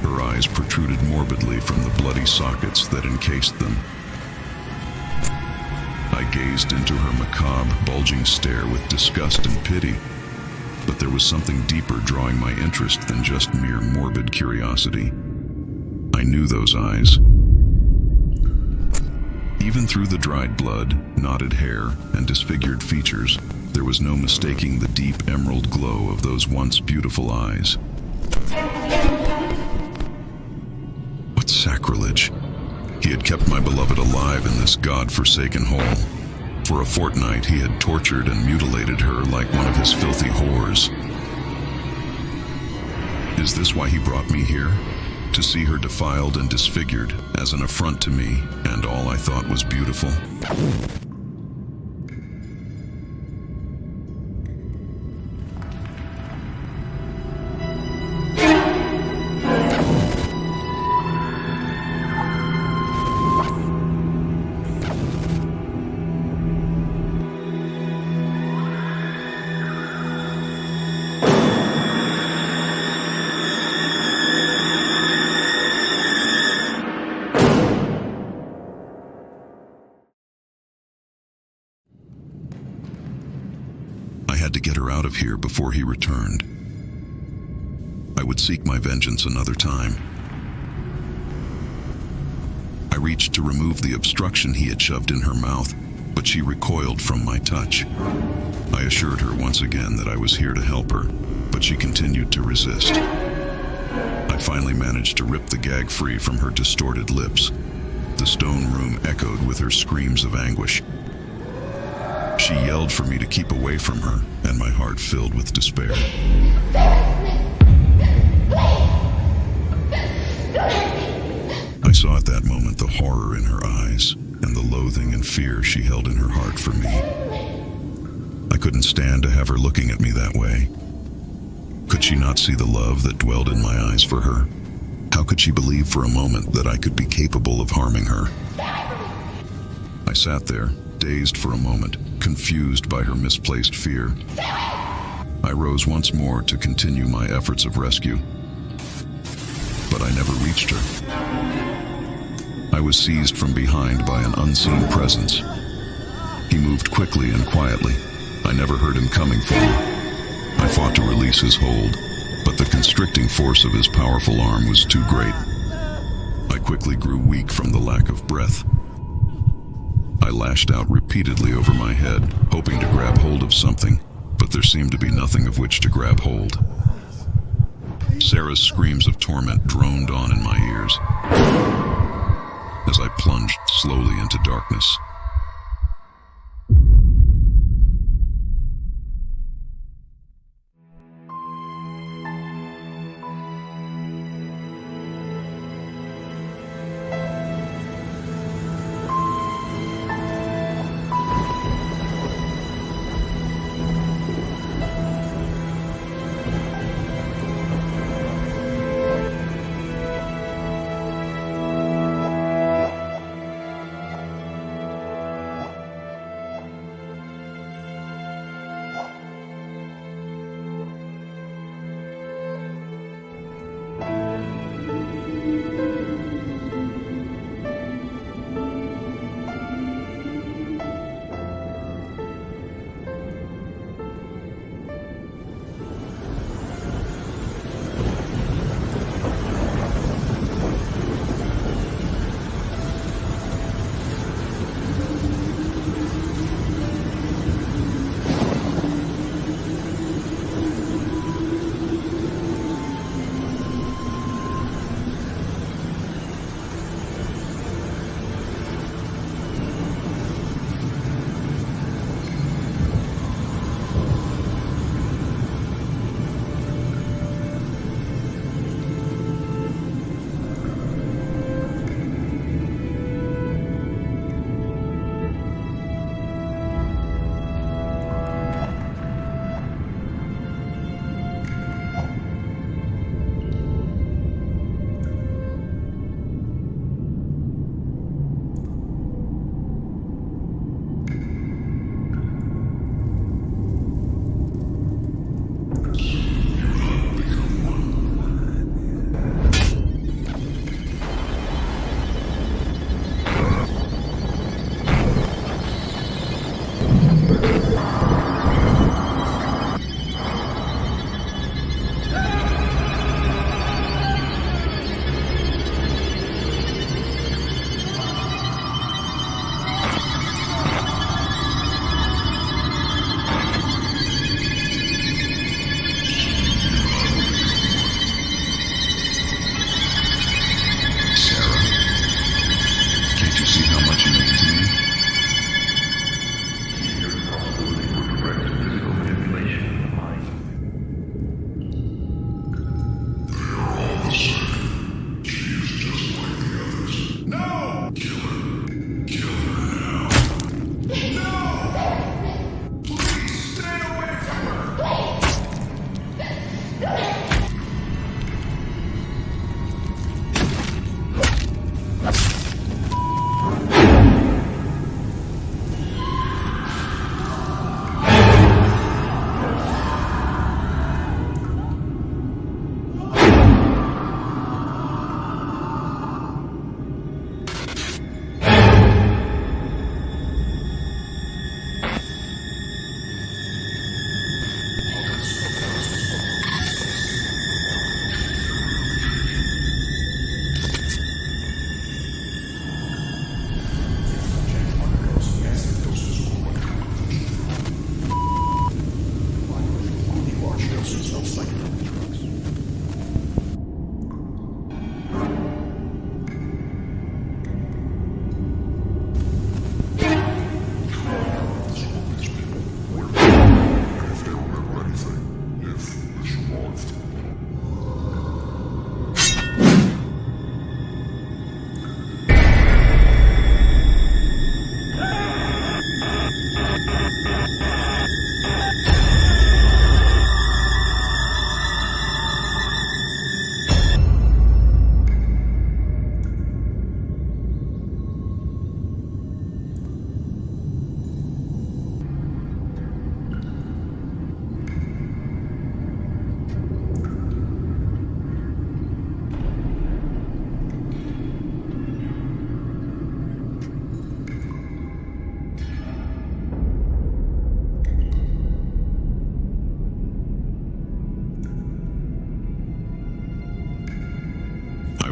Her eyes protruded morbidly from the bloody sockets that encased them. I gazed into her macabre, bulging stare with disgust and pity, but there was something deeper drawing my interest than just mere morbid curiosity. I knew those eyes. Even through the dried blood, knotted hair, and disfigured features, there was no mistaking the deep emerald glow of those once beautiful eyes. What sacrilege! He had kept my beloved alive in this god-forsaken hole. For a fortnight he had tortured and mutilated her like one of his filthy whores. Is this why he brought me here? To see her defiled and disfigured as an affront to me and all I thought was beautiful? I had to get her out of here before he returned. I would seek my vengeance another time. I reached to remove the obstruction he had shoved in her mouth, but she recoiled from my touch. I assured her once again that I was here to help her, but she continued to resist. I finally managed to rip the gag free from her distorted lips. The stone room echoed with her screams of anguish. She yelled for me to keep away from her, and my heart filled with despair. I saw at that moment the horror in her eyes and the loathing and fear she held in her heart for me. I couldn't stand to have her looking at me that way. Could she not see the love that dwelled in my eyes for her? How could she believe for a moment that I could be capable of harming her? I sat there, dazed for a moment, confused by her misplaced fear. I rose once more to continue my efforts of rescue, but I never reached her. I was seized from behind by an unseen presence. He moved quickly and quietly. I never heard him coming for me. I fought to release his hold, but the constricting force of his powerful arm was too great. I quickly grew weak from the lack of breath. I lashed out repeatedly over my head, hoping to grab hold of something, but there seemed to be nothing of which to grab hold. Sarah's screams of torment droned on in my ears as I plunged slowly into darkness.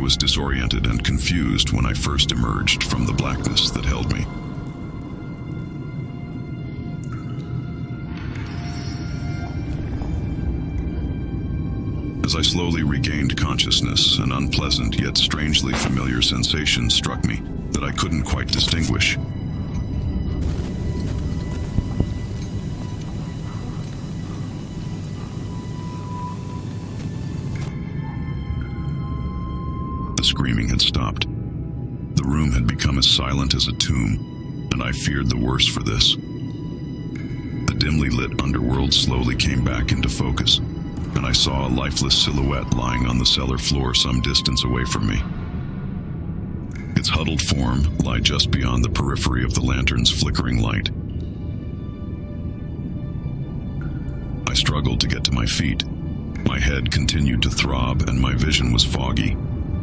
was disoriented and confused when I first emerged from the blackness that held me. As I slowly regained consciousness, an unpleasant yet strangely familiar sensation struck me that I couldn't quite distinguish. The screaming had stopped. The room had become as silent as a tomb, and I feared the worst for this. The dimly lit underworld slowly came back into focus, and I saw a lifeless silhouette lying on the cellar floor some distance away from me. Its huddled form lay just beyond the periphery of the lantern's flickering light. I struggled to get to my feet. My head continued to throb and my vision was foggy,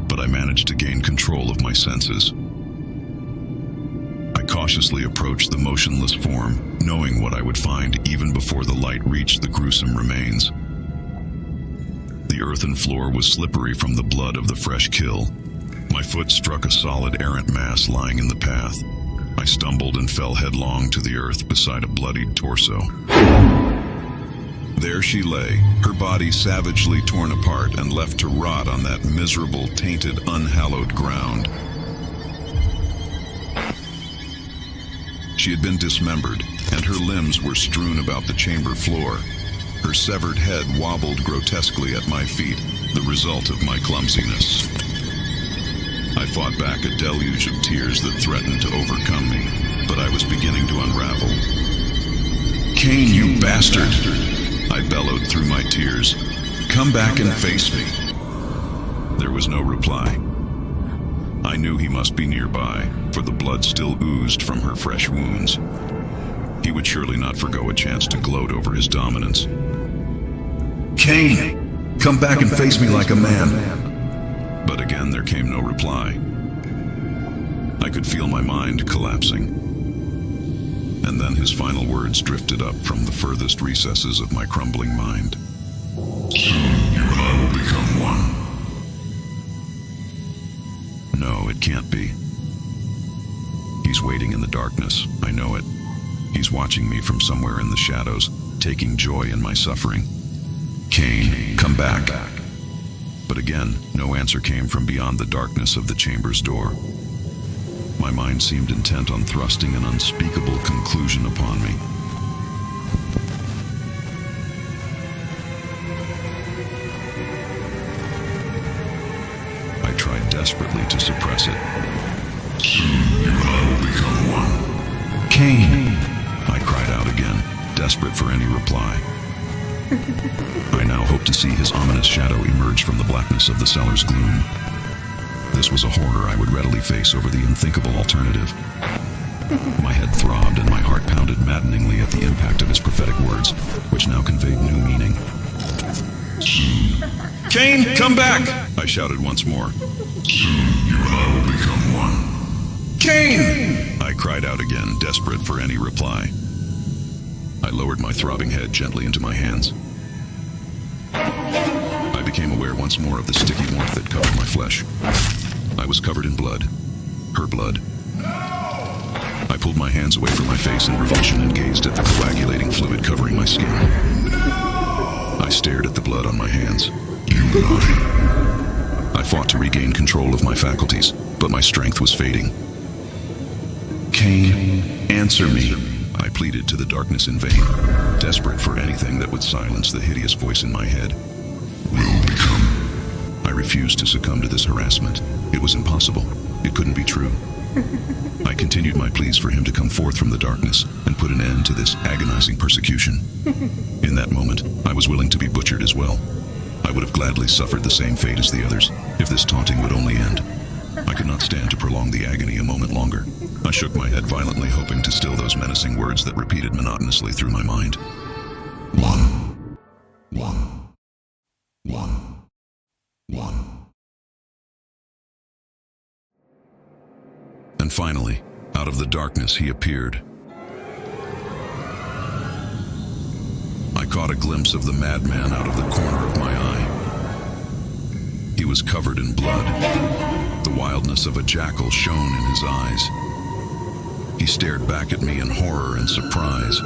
but I managed to gain control of my senses. I cautiously approached the motionless form, knowing what I would find even before the light reached the gruesome remains. The earthen floor was slippery from the blood of the fresh kill. My foot struck a solid errant mass lying in the path. I stumbled and fell headlong to the earth beside a bloodied torso. There she lay, her body savagely torn apart and left to rot on that miserable, tainted, unhallowed ground. She had been dismembered, and her limbs were strewn about the chamber floor. Her severed head wobbled grotesquely at my feet, the result of my clumsiness. I fought back a deluge of tears that threatened to overcome me, but I was beginning to unravel. "Cain, you bastard!" I bellowed through my tears. "Come back and face me." There was no reply. I knew he must be nearby, for the blood still oozed from her fresh wounds. He would surely not forgo a chance to gloat over his dominance. "Cain, come back and face me like a man." But again there came no reply. I could feel my mind collapsing. And then his final words drifted up from the furthest recesses of my crumbling mind. "Soon you and I will become one." No, it can't be. He's waiting in the darkness, I know it. He's watching me from somewhere in the shadows, taking joy in my suffering. "Cain, come back." But again, no answer came from beyond the darkness of the chamber's door. My mind seemed intent on thrusting an unspeakable conclusion upon me. I tried desperately to suppress it. "Soon you and I will become one." "Cain!" I cried out again, desperate for any reply. I now hoped to see his ominous shadow emerge from the blackness of the cellar's gloom. This was a horror I would readily face over the unthinkable alternative. My head throbbed and my heart pounded maddeningly at the impact of his prophetic words, which now conveyed new meaning. "Soon." "Cain, come back!" I shouted once more. "Soon you and I will become one." "Cain!" I cried out again, desperate for any reply. I lowered my throbbing head gently into my hands. I became aware once more of the sticky warmth that covered my flesh. I was covered in blood. Her blood. I pulled my hands away from my face in revulsion and gazed at the coagulating fluid covering my skin. I stared at the blood on my hands. "You lie." I fought to regain control of my faculties, but my strength was fading. "Cain, answer me," I pleaded to the darkness in vain, desperate for anything that would silence the hideous voice in my head. "Will become." I refused to succumb to this harassment. It was impossible. It couldn't be true. I continued my pleas for him to come forth from the darkness and put an end to this agonizing persecution. In that moment, I was willing to be butchered as well. I would have gladly suffered the same fate as the others, if this taunting would only end. I could not stand to prolong the agony a moment longer. I shook my head violently, hoping to still those menacing words that repeated monotonously through my mind. One. One. One. One. And finally, out of the darkness he appeared. I caught a glimpse of the madman out of the corner of my eye. He He was covered in blood. The wildness of a jackal shone in his eyes. He stared back at me in horror and surprise.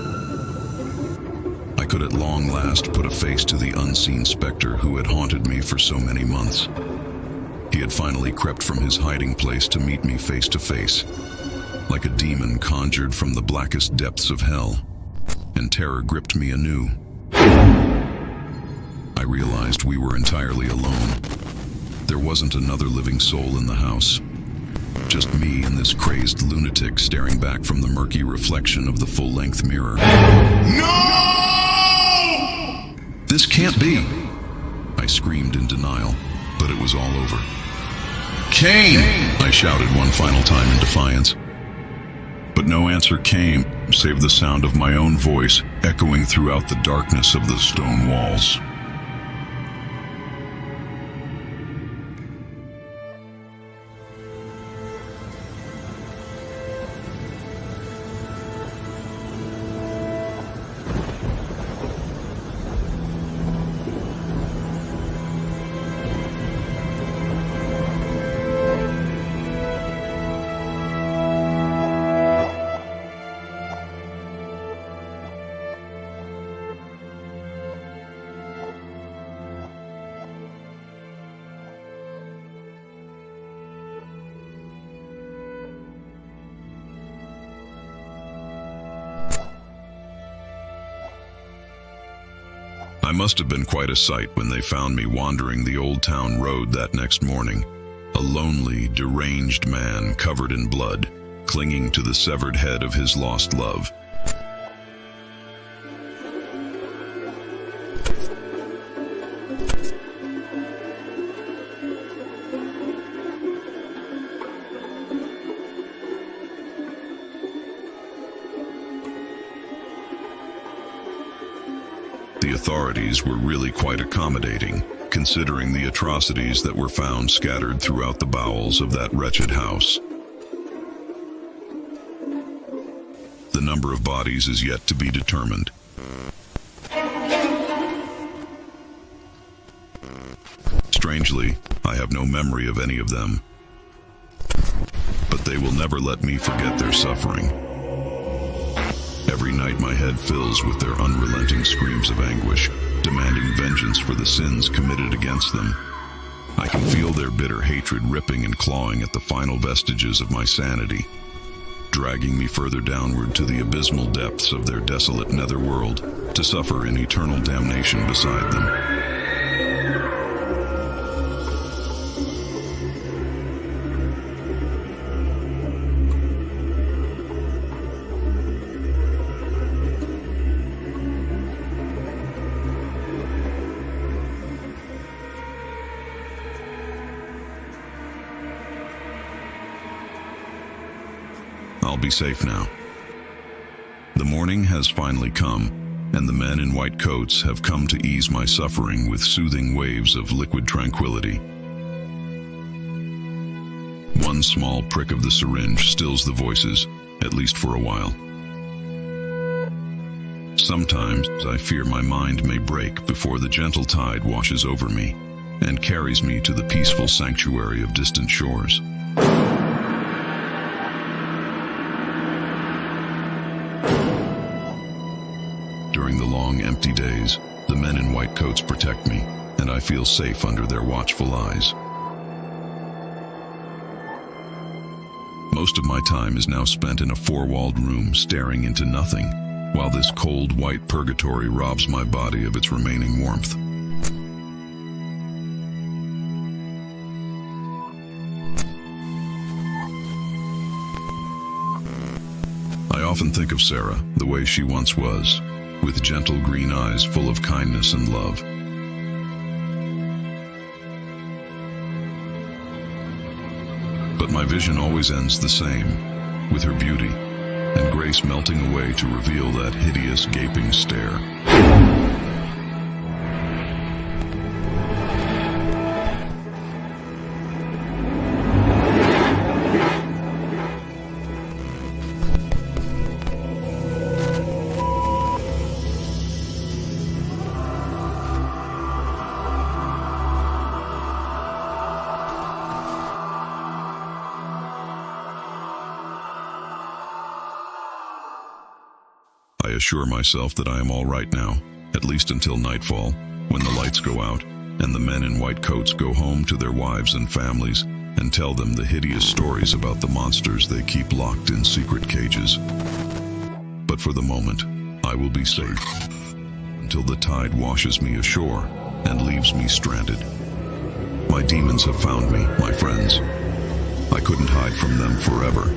I could at long last put a face to the unseen specter who had haunted me for so many months. He had finally crept from his hiding place to meet me face to face, like a demon conjured from the blackest depths of hell, and terror gripped me anew. I realized we were entirely alone. There wasn't another living soul in the house. Just me and this crazed lunatic staring back from the murky reflection of the full-length mirror. No! This can't be! I screamed in denial, but it was all over. Cain! I shouted one final time in defiance. But no answer came, save the sound of my own voice echoing throughout the darkness of the stone walls. I must have been quite a sight when they found me wandering the old town road that next morning, a lonely, deranged man covered in blood, clinging to the severed head of his lost love. The authorities were really quite accommodating, considering the atrocities that were found scattered throughout the bowels of that wretched house. The number of bodies is yet to be determined. Strangely, I have no memory of any of them. But they will never let me forget their suffering. Every night my head fills with their unrelenting screams of anguish, demanding vengeance for the sins committed against them. I can feel their bitter hatred ripping and clawing at the final vestiges of my sanity, dragging me further downward to the abysmal depths of their desolate netherworld, to suffer in eternal damnation beside them. I'll be safe now. The morning has finally come, and the men in white coats have come to ease my suffering with soothing waves of liquid tranquility. One small prick of the syringe stills the voices, at least for a while. Sometimes I fear my mind may break before the gentle tide washes over me and carries me to the peaceful sanctuary of distant shores. During the long, empty days, the men in white coats protect me, and I feel safe under their watchful eyes. Most of my time is now spent in a four-walled room staring into nothing, while this cold, white purgatory robs my body of its remaining warmth. I often think of Sarah the way she once was, with gentle green eyes full of kindness and love. But my vision always ends the same, with her beauty and grace melting away to reveal that hideous, gaping stare. I assure myself that I am all right now, at least until nightfall, when the lights go out, and the men in white coats go home to their wives and families and tell them the hideous stories about the monsters they keep locked in secret cages. But for the moment, I will be safe, until the tide washes me ashore and leaves me stranded. My demons have found me, my friends. I couldn't hide from them forever.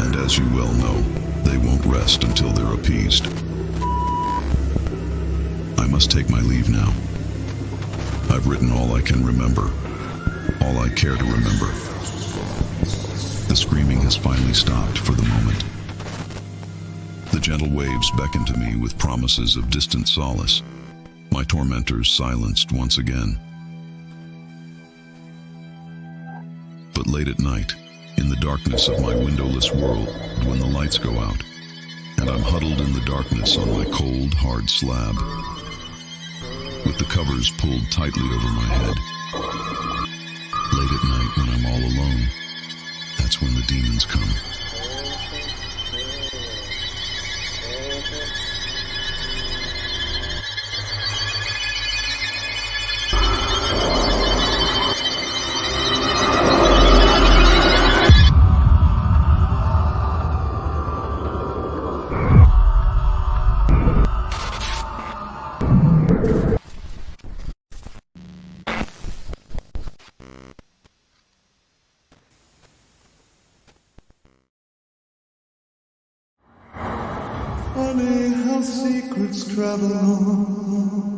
And as you well know, they won't rest until they're appeased. I must take my leave now. I've written all I can remember, all I care to remember. The screaming has finally stopped for the moment. The gentle waves beckon to me with promises of distant solace. My tormentors silenced once again. But late at night, in the darkness of my windowless world, when the lights go out, and I'm huddled in the darkness on my cold, hard slab, with the covers pulled tightly over my head, late at night when I'm all alone, that's when the demons come. Funny how secrets travel on.